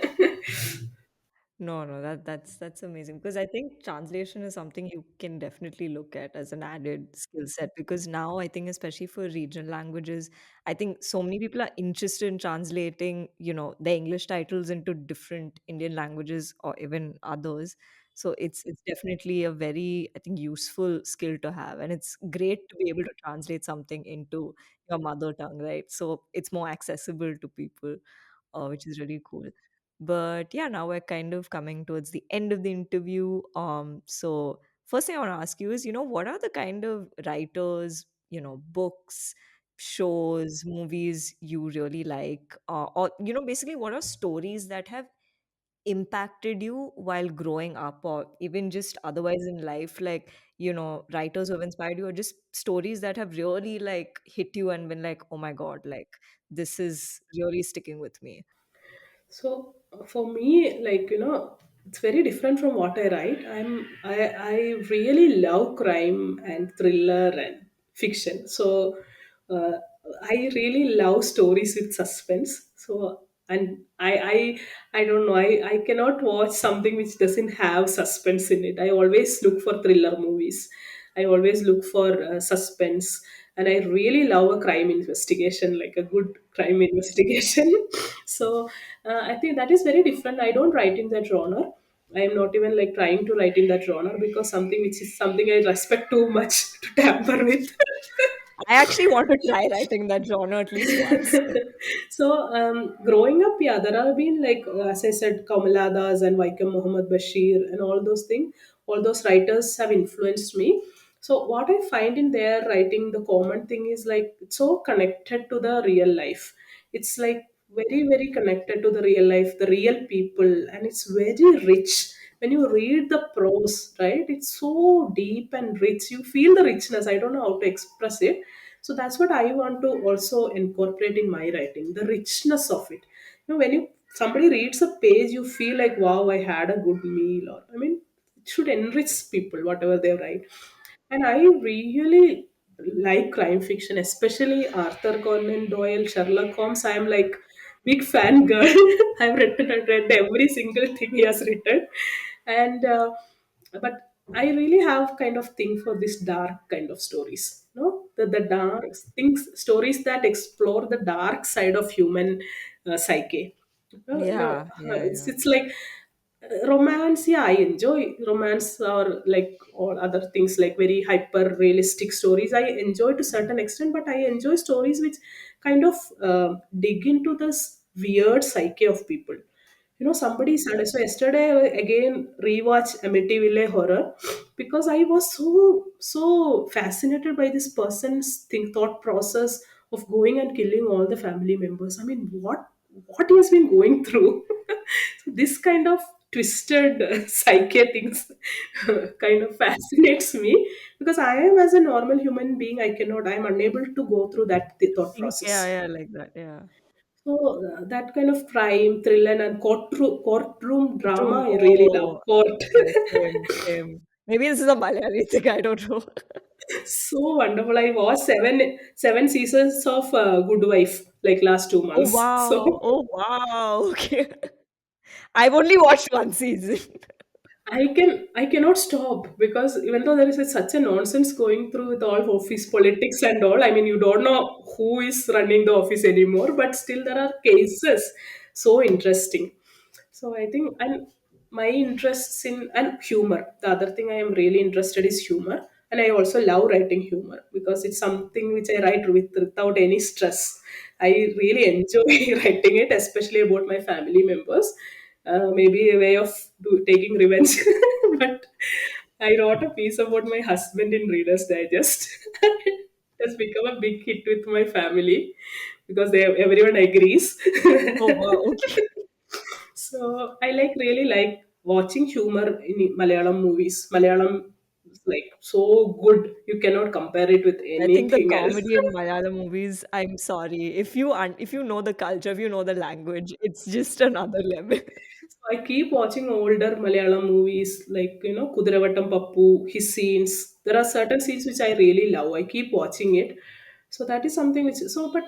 No, no, that's amazing because I think translation is something you can definitely look at as an added skill set because now I think especially for regional languages, I think so many people are interested in translating, the English titles into different Indian languages or even others. So it's definitely a very, I think, useful skill to have. And it's great to be able to translate something into your mother tongue, right? So it's more accessible to people, which is really cool. But yeah, now we're kind of coming towards the end of the interview. So first thing I want to ask you is, what are the kind of writers, books, shows, movies you really like, or basically, what are stories that have impacted you while growing up, or even just otherwise in life, like writers who have inspired you, or just stories that have really like hit you and been like, oh my god, like this is really sticking with me. So for me, like it's very different from what I write. I really love crime and thriller and fiction. So uh, I really love stories with suspense. So and I don't know, I cannot watch something which doesn't have suspense in it. I always look for thriller movies. I always look for suspense, and I really love a crime investigation, like a good crime investigation. So I think that is very different. I don't write in that genre. I am not even like trying to write in that genre, because something which is something I respect too much to tamper with. I actually want to try writing that genre at least once. So growing up, yeah, there have been, like as I said, Kamala and Vaikom, Mohammed, Basheer, and all those things. All those writers have influenced me. So what I find in their writing, the common thing is like it's so connected to the real life. It's like very very connected to the real life, the real people, and it's very rich. When you read the prose, right, it's so deep and rich. You feel the richness. I don't know how to express it. So that's what I want to also incorporate in my writing, the richness of it. When you somebody reads a page, you feel like, wow, I had a good meal, or I mean, it should enrich people whatever they write. And I really like crime fiction, especially Arthur Conan Doyle, Sherlock Holmes. I am like big fan girl. I've read every single thing he has written, and but I really have kind of thing for this dark kind of stories. No, the dark things, stories that explore the dark side of human psyche. Yeah, yeah, yeah. It's like romance. Yeah, I enjoy romance, or like or other things like very hyper realistic stories. I enjoy to certain extent, but I enjoy stories which kind of dig into this weird psyche of people. somebody said so yesterday I again rewatch Amityville Horror because I was so fascinated by this person's thought process of going and killing all the family members. I mean, what he has been going through. So this kind of twisted psyche things kind of fascinates me because I am as a normal human being, I am unable to go through that thought Think, yeah, process. yeah, like that, yeah. So that kind of crime, thriller, and courtroom drama, Room, I really love. oh, Court, yeah, same, same. Maybe this is a Malayali thing, I don't know. so wonderful. I watched seven seasons of Good Wife like last two Oh, months. So wow. Oh, wow. Okay. I've only watched one season. I cannot stop because even though there is such a nonsense going through with all office politics and all, I mean you don't know who is running the office anymore, but still there are cases so interesting. So I think and my interests in and humor. The other thing I am really interested is humor, and I also love writing humor because it's something which I write without any stress. I really enjoy writing it, especially about my family members. Maybe a way of taking revenge, but I wrote a piece about my husband in Reader's Digest. It has become a big hit with my family because everyone agrees. Oh, wow. Okay. So I really like watching humor in Malayalam movies. Malayalam is like so good. You cannot compare it with I think the anything else. comedy in Malayalam movies, I'm sorry. If you know the culture, if you know the language, it's just another level. So I keep watching older Malayalam movies like Kudhravattum Papu, his scenes. There are certain scenes which I really love. I keep watching it. So that is something which but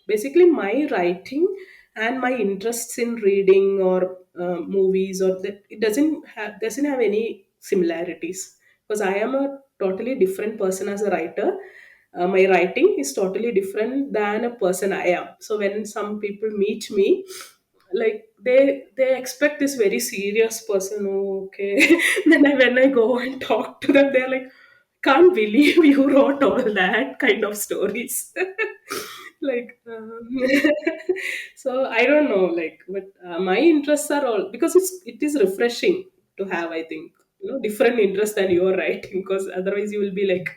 basically my writing and my interests in reading or movies or that it doesn't have any similarities because I am a totally different person as a writer. My writing is totally different than a person I am. So when some people meet me, like they expect this very serious person. Oh, okay. Then when I go and talk to them, they're like, "Can't believe you wrote all that kind of stories." like so I don't know, like, but my interests are all because it is refreshing to have, I think, different interests than your writing because otherwise you will be like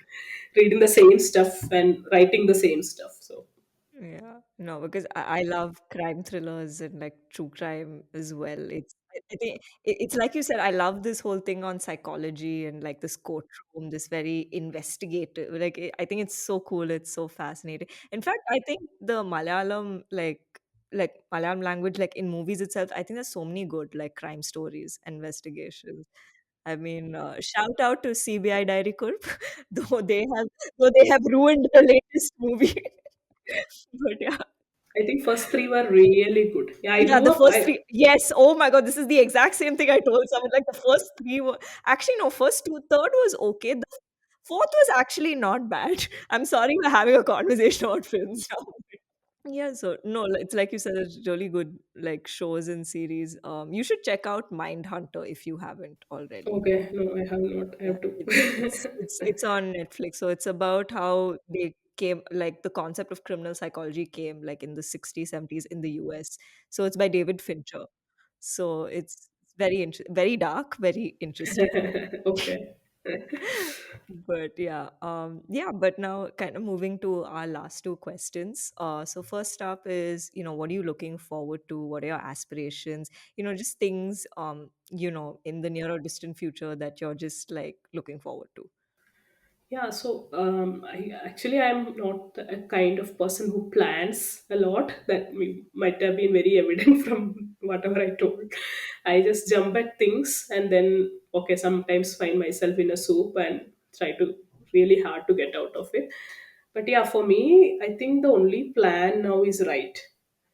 reading the same stuff and writing the same stuff. So Yeah, no, because I love crime thrillers and like true crime as well. I think it's like you said, I love this whole thing on psychology and like this courtroom, this very investigative. Like I think it's so cool, it's so fascinating. In fact, I think the Malayalam like Malayalam language, like in movies itself, I think there's so many good like crime stories, investigations. I mean, shout out to CBI Diary Corp, though they have ruined the latest movie. But yeah. I think first three were really good. Yeah, I Yeah, grew the up. first 3, yes, oh my god, this is the exact same thing I told someone, like, the first 3 were actually, no, first 2 third was okay, the fourth was actually not bad. I'm sorry we're having a conversation about films now. Yeah, so no, it's like you said, it's really good, like, shows and series. You should check out Mindhunter if you haven't already. Okay, no, I have not. I Yeah, have to. it's on Netflix. So it's about how they came, like the concept of criminal psychology came like in the 60s, 70s in the US. So it's by David Fincher. So it's very dark, very interesting. Okay. But yeah, yeah, but now kind of moving to our last two questions. So first up is, what are you looking forward to? What are your aspirations? Just things, in the near or distant future that you're just like looking forward to. Yeah, so I'm not a kind of person who plans a lot. That might have been very evident from whatever I told. I just jump at things and then, okay, sometimes find myself in a soup and try to really hard to get out of it. But yeah, for me, I think the only plan now is write.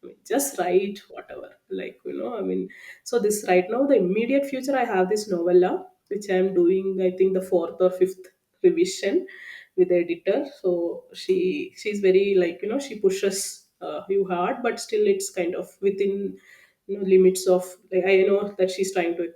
I mean, just write whatever. Like, I mean, so this right now, the immediate future, I have this novella, which I'm doing, I think, the fourth or fifth revision with the editor. So she's very, like, she pushes you hard, but still it's kind of within, limits of, like, I know that she's trying to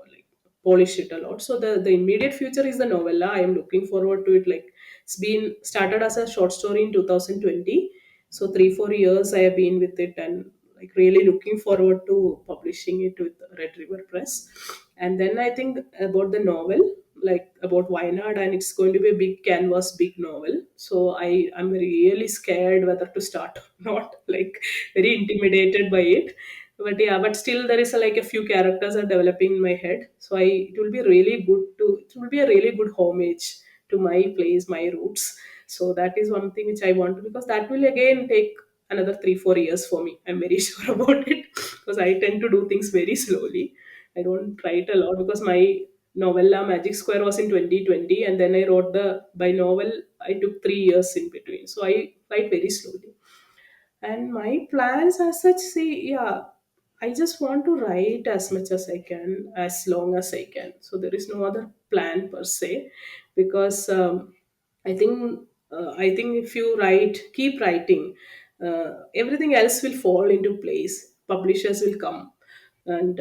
like polish it a lot. So the immediate future is the novella. I am looking forward to it. Like, it's been started as a short story in 2020. So 3 4 years I have been with it, and like really looking forward to publishing it with Red River Press. And then I think about the novel, like about Wayanad, and it's going to be a big canvas, big novel. So I'm really scared whether to start or not, like very intimidated by it. But yeah, but still there is like a few characters are developing in my head. So it will be really good to, it will be a really good homage to my place, my roots. So that is one thing which I want to, because that will again take another 3 4 years for me. I'm very sure about it, because I tend to do things very slowly. I don't write a lot, because my novella Magic Square was in 2020, and then I wrote the by novel. I took 3 years in between, so I write very slowly. And my plans as such, see, yeah, I just want to write as much as I can, as long as I can. So there is no other plan per se, because I think if you write, keep writing, everything else will fall into place. Publishers will come, and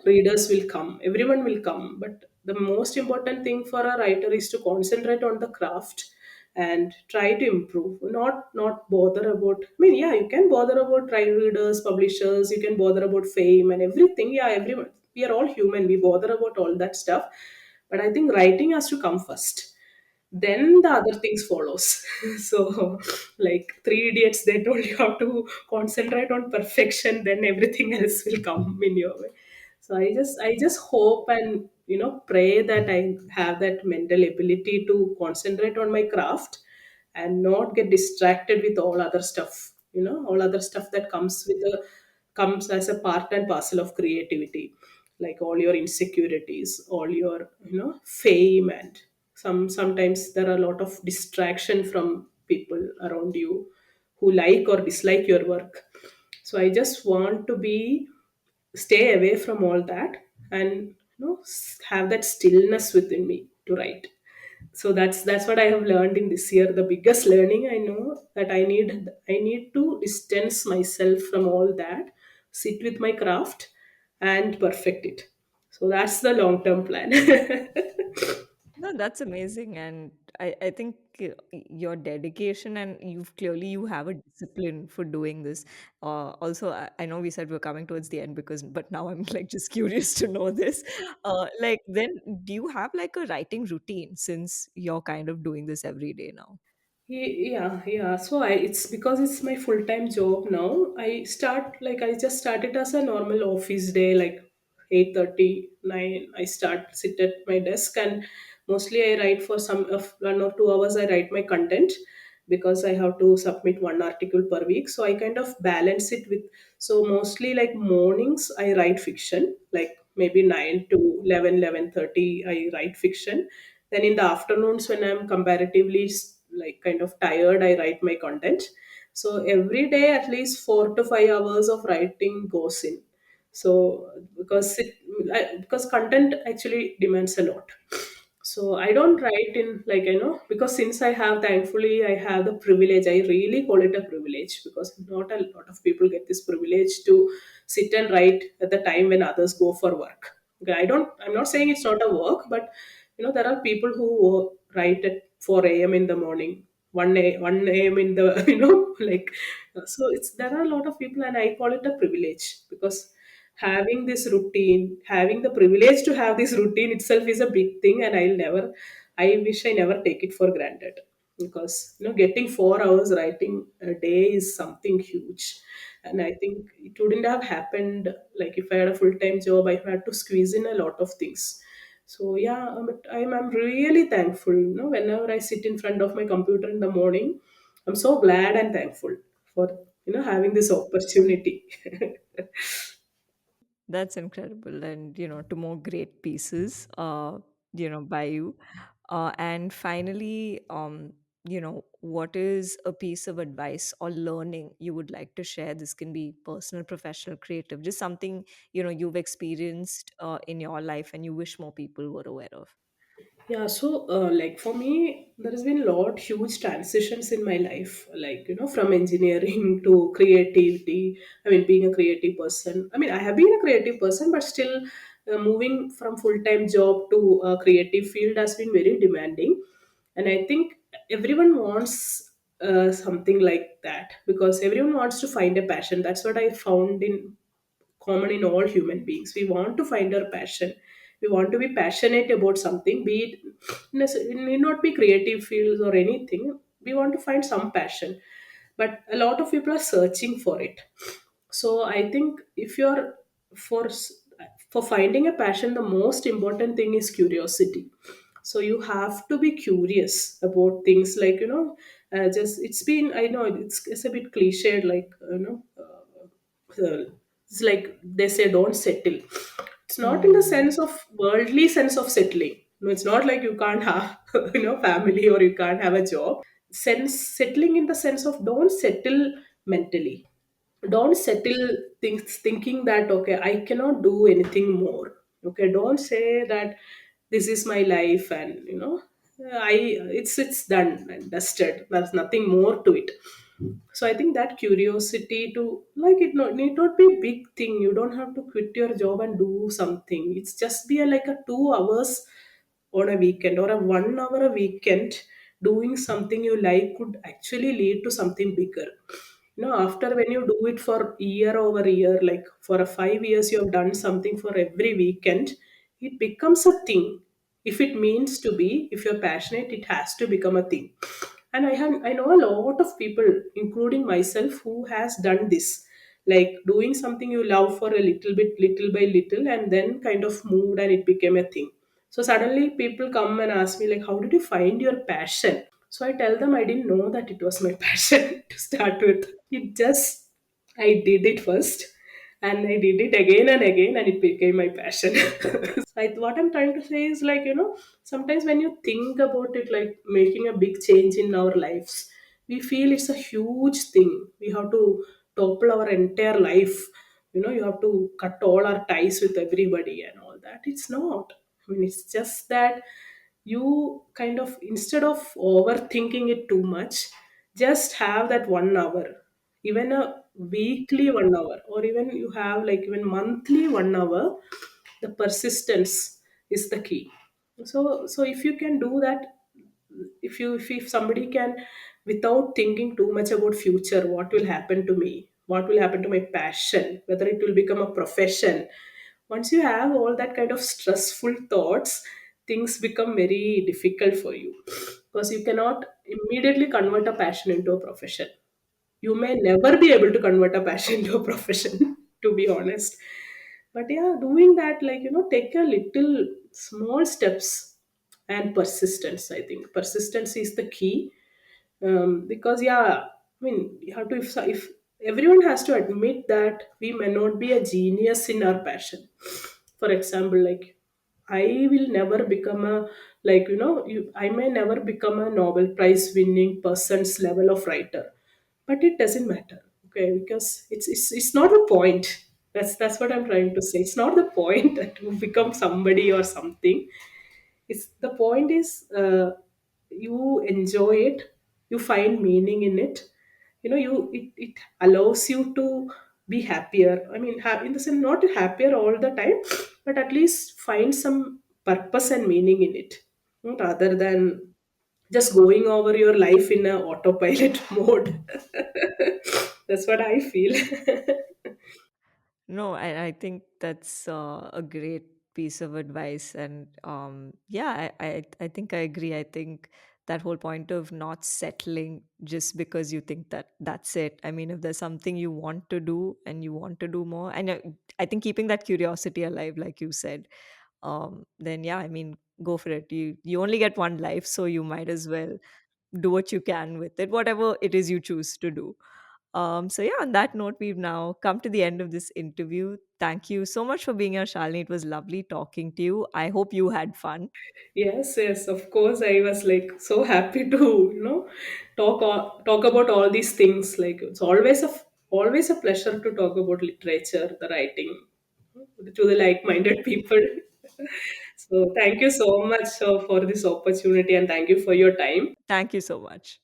readers will come. Everyone will come. But the most important thing for a writer is to concentrate on the craft and try to improve, not bother about, I mean, yeah, you can bother about readers, publishers, you can bother about fame and everything. Yeah, everyone, we are all human, we bother about all that stuff. But I think writing has to come first, then the other things follows. So like Three Idiots, they told you how to concentrate on perfection, then everything else will come in your way. So I just hope and pray that I have that mental ability to concentrate on my craft and not get distracted with all other stuff, all other stuff that comes as a part and parcel of creativity, like all your insecurities, all your fame, and sometimes there are a lot of distraction from people around you who like or dislike your work. So I just want to be stay away from all that, and have that stillness within me to write. So that's what I have learned in this year. The biggest learning I know, that I need to distance myself from all that, sit with my craft and perfect it. So that's the long term plan. No, that's amazing. And I think your dedication, and you have a discipline for doing this. Also, I know we said we're coming towards the end but now I'm like just curious to know this. Like, then do you have like a writing routine since you're kind of doing this every day now? Yeah, yeah. So it's because it's my full time job now. I just started as a normal office day, like 8:39. I start sit at my desk, and mostly I write for some of 1 or 2 hours. I write my content because I have to submit one article per week. So I kind of balance it with, so mostly like mornings I write fiction, like maybe 9 to 11, 11:30 I write fiction. Then in the afternoons, when I'm comparatively like kind of tired, I write my content. So every day at least 4 to 5 hours of writing goes in. So because content actually demands a lot. So I don't write in, like, because since thankfully I have the privilege. I really call it a privilege, because not a lot of people get this privilege to sit and write at the time when others go for work. Okay, I'm not saying it's not a work, but there are people who write at 4 a.m. in the morning, 1 a.m. in the like, so it's there are a lot of people, and I call it a privilege, because having this routine, having the privilege to have this routine itself is a big thing, and I wish I never take it for granted, because getting 4 hours writing a day is something huge. And I think it wouldn't have happened, like, if I had a full-time job. I had to squeeze in a lot of things. So yeah, but I'm really thankful. Whenever I sit in front of my computer in the morning, I'm so glad and thankful for having this opportunity. That's incredible. And, to more great pieces, by you. And finally, what is a piece of advice or learning you would like to share? This can be personal, professional, creative, just something, you've experienced in your life and you wish more people were aware of. Yeah, so like for me, there has been a lot huge transitions in my life, like from engineering to creativity. I mean, being a creative person. I mean, I have been a creative person, but still, moving from full time job to a creative field has been very demanding. And I think everyone wants something like that, because everyone wants to find a passion. That's what I found in common in all human beings. We want to find our passion. We want to be passionate about something, be it it may not be creative fields or anything. We want to find some passion, but a lot of people are searching for it. So I think if you're for for finding a passion, the most important thing is curiosity. So you have to be curious about things, like just it's been, I know it's a bit cliched, like it's like they say, don't settle. It's not in the Hmm. sense of worldly sense of settling. No, it's not like you can't have family or you can't have a job. Sense settling in the sense of don't settle mentally. Don't settle things thinking that okay, I cannot do anything more. Okay, don't say that this is my life, and I it's done and dusted. There's nothing more to it. So I think that curiosity to, like, it need not be a big thing. You don't have to quit your job and do something. It's just be like a 2 hours on a weekend, or a 1 hour a weekend. Doing something you like could actually lead to something bigger. After when you do it for year over year, like for a 5 years, you have done something for every weekend, it becomes a thing. If it means to be, if you're passionate, it has to become a thing. And I know a lot of people, including myself, who has done this, like doing something you love for a little bit, little by little, and then kind of moved and it became a thing. So suddenly people come and ask me, like, how did you find your passion? So I tell them I didn't know that it was my passion to start with. It just, I did it first, and I did it again and again, and it became my passion. So what I'm trying to say is, like, sometimes when you think about it, like making a big change in our lives, we feel it's a huge thing. We have to topple our entire life. You have to cut all our ties with everybody and all that. It's not. I mean, it's just that you kind of, instead of overthinking it too much, just have that 1 hour, even a weekly 1 hour, or even you have like even monthly 1 hour. The persistence is the key. So if you can do that, if somebody can, without thinking too much about future, what will happen to me, what will happen to my passion, whether it will become a profession, once you have all that kind of stressful thoughts, things become very difficult for you, because you cannot immediately convert a passion into a profession. You may never be able to convert a passion into a profession, to be honest. But yeah, doing that, like, take a little small steps, and persistence. I think persistence is the key. Because yeah, I mean, you have to, if everyone has to admit that we may not be a genius in our passion. For example, like, I will never become a, like, I may never become a Nobel Prize winning person's level of writer, but it doesn't matter, okay, because it's not the point. That's what I'm trying to say. It's not the point to become somebody or something. It's the point is, you enjoy it, you find meaning in it. It allows you to be happier. I mean, in the sense, not happier all the time, but at least find some purpose and meaning in it, rather than just going over your life in a autopilot mode. That's what I feel. No, I think that's a great piece of advice. And yeah, I think I agree. I think that whole point of not settling just because you think that that's it. I mean, if there's something you want to do and you want to do more, and I think keeping that curiosity alive, like you said, then yeah, I mean, go for it. You only get one life, so you might as well do what you can with it, whatever it is you choose to do. So yeah, on that note, we've now come to the end of this interview. Thank you so much for being here, Shalini. It was lovely talking to you. I hope you had fun. Yes, yes, of course. I was like so happy to, talk about all these things. Like, it's always a pleasure to talk about literature, the writing, to the like-minded people. So thank you so much for this opportunity, and thank you for your time. Thank you so much.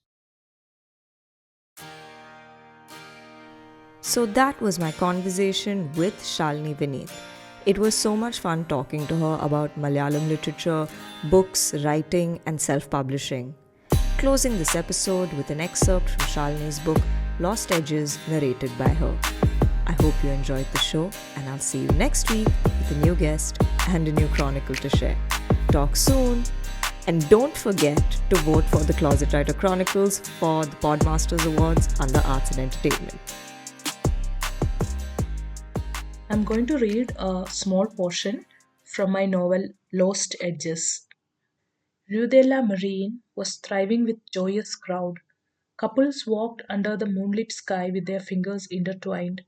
So that was my conversation with Shalini Vineeth. It was so much fun talking to her about Malayalam literature, books, writing, and self publishing. closing this episode with an excerpt from Shalini's book Lost Edges, narrated by her. I hope you enjoyed the show, and I'll see you next week with a new guest and a new chronicle to share. Talk soon! And don't forget to vote for the Closet Writer Chronicles for the Podmasters Awards under Arts and Entertainment. I'm going to read a small portion from my novel Lost Edges. Rue de la Marine was thriving with joyous crowd. Couples walked under the moonlit sky with their fingers intertwined.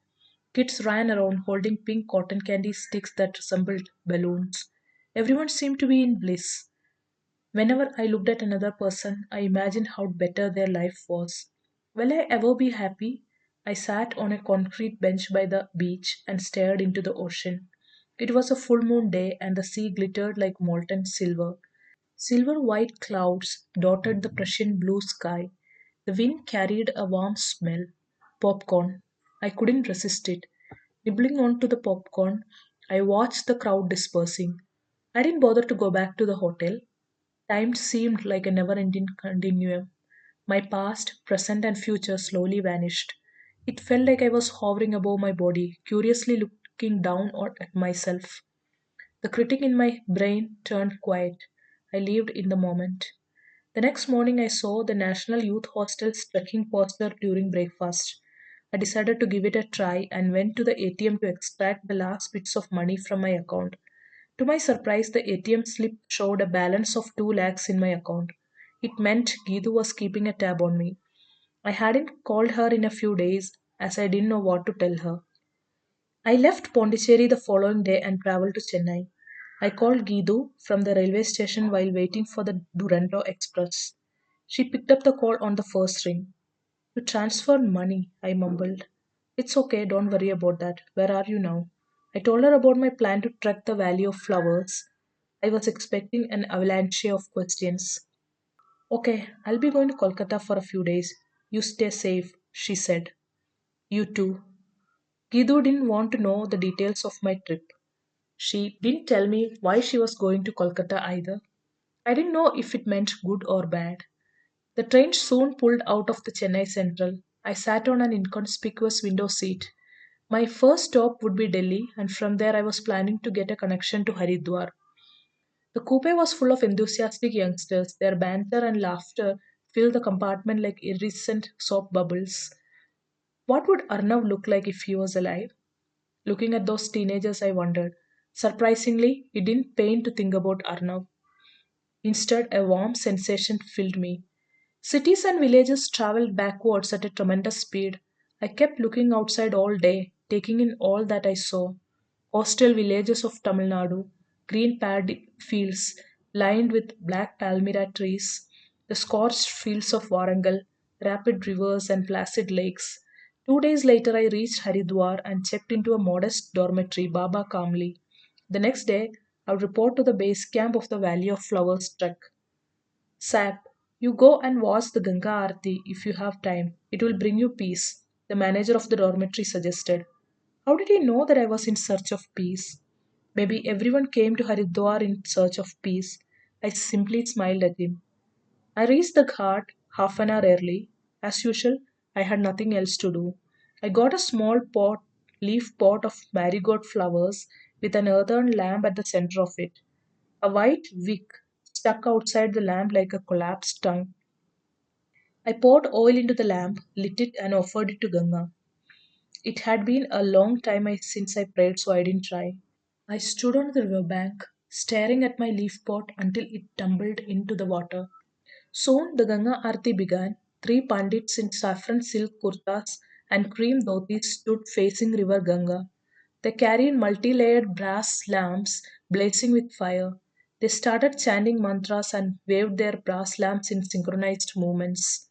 Kids ran around holding pink cotton candy sticks that resembled balloons. Everyone seemed to be in bliss. Whenever I looked at another person, I imagined how better their life was. Will I ever be happy? I sat on a concrete bench by the beach and stared into the ocean. It was a full moon day and the sea glittered like molten silver. Silver white clouds dotted the Prussian blue sky. The wind carried a warm smell. Popcorn. I couldn't resist it. Nibbling onto the popcorn, I watched the crowd dispersing. I didn't bother to go back to the hotel. Time seemed like a never ending continuum. My past, present, and future slowly vanished. It felt like I was hovering above my body, curiously looking down at myself. The critic in my brain turned quiet. I lived in the moment. The next morning, I saw the National Youth Hostel's trekking poster during breakfast. I decided to give it a try and went to the ATM to extract the last bits of money from my account. To my surprise, the ATM slip showed a balance of 2 lakhs in my account. It meant Geedu was keeping a tab on me. I hadn't called her in a few days as I didn't know what to tell her. I left Pondicherry the following day and traveled to Chennai. I called Geedu from the railway station while waiting for the Duranto Express. She picked up the call on the first ring. You transferred money, I mumbled. It's okay, don't worry about that. Where are you now? I told her about my plan to trek the Valley of Flowers. I was expecting an avalanche of questions. Okay, I'll be going to Kolkata for a few days. You stay safe, she said. You too. Gidu didn't want to know the details of my trip. She didn't tell me why she was going to Kolkata either. I didn't know if it meant good or bad. The train soon pulled out of the Chennai Central. I sat on an inconspicuous window seat. My first stop would be Delhi, and from there I was planning to get a connection to Haridwar. The coupe was full of enthusiastic youngsters. Their banter and laughter filled the compartment like iridescent soap bubbles. What would Arnav look like if he was alive? Looking at those teenagers, I wondered. Surprisingly, it didn't pain to think about Arnav. Instead, a warm sensation filled me. Cities and villages traveled backwards at a tremendous speed. I kept looking outside all day, taking in all that I saw. Coastal villages of Tamil Nadu, green paddy fields lined with black palmyra trees, the scorched fields of Warangal, rapid rivers, and placid lakes. 2 days later, I reached Haridwar and checked into a modest dormitory, Baba calmly. The next day, I would report to the base camp of the Valley of Flowers trek. Sap, you go and watch the Ganga Aarti if you have time. It will bring you peace, the manager of the dormitory suggested. How did he know that I was in search of peace? Maybe everyone came to Haridwar in search of peace. I simply smiled at him. I reached the ghat half an hour early. As usual, I had nothing else to do. I got a small leaf pot of marigold flowers with an earthen lamp at the center of it. A white wick stuck outside the lamp like a collapsed tongue. I poured oil into the lamp, lit it, and offered it to Ganga. It had been a long time since I prayed, so I didn't try. I stood on the riverbank, staring at my leaf pot until it tumbled into the water. Soon the Ganga Aarti began. 3 pandits in saffron silk kurtas and cream dhotis stood facing River Ganga. They carried multi layered brass lamps blazing with fire. They started chanting mantras and waved their brass lamps in synchronized movements.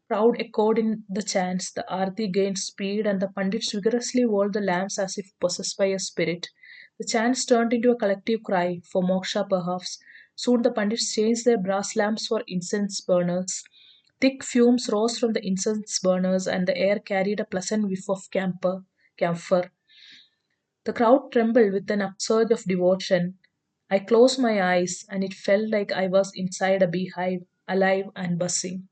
Crowd echoed in the chants, the aarti gained speed, and the pandits vigorously whirled the lamps as if possessed by a spirit. The chants turned into a collective cry, for moksha perhaps. Soon the pandits changed their brass lamps for incense burners. Thick fumes rose from the incense burners, and the air carried a pleasant whiff of camphor. The crowd trembled with an upsurge of devotion. I closed my eyes, and it felt like I was inside a beehive. alive and buzzing.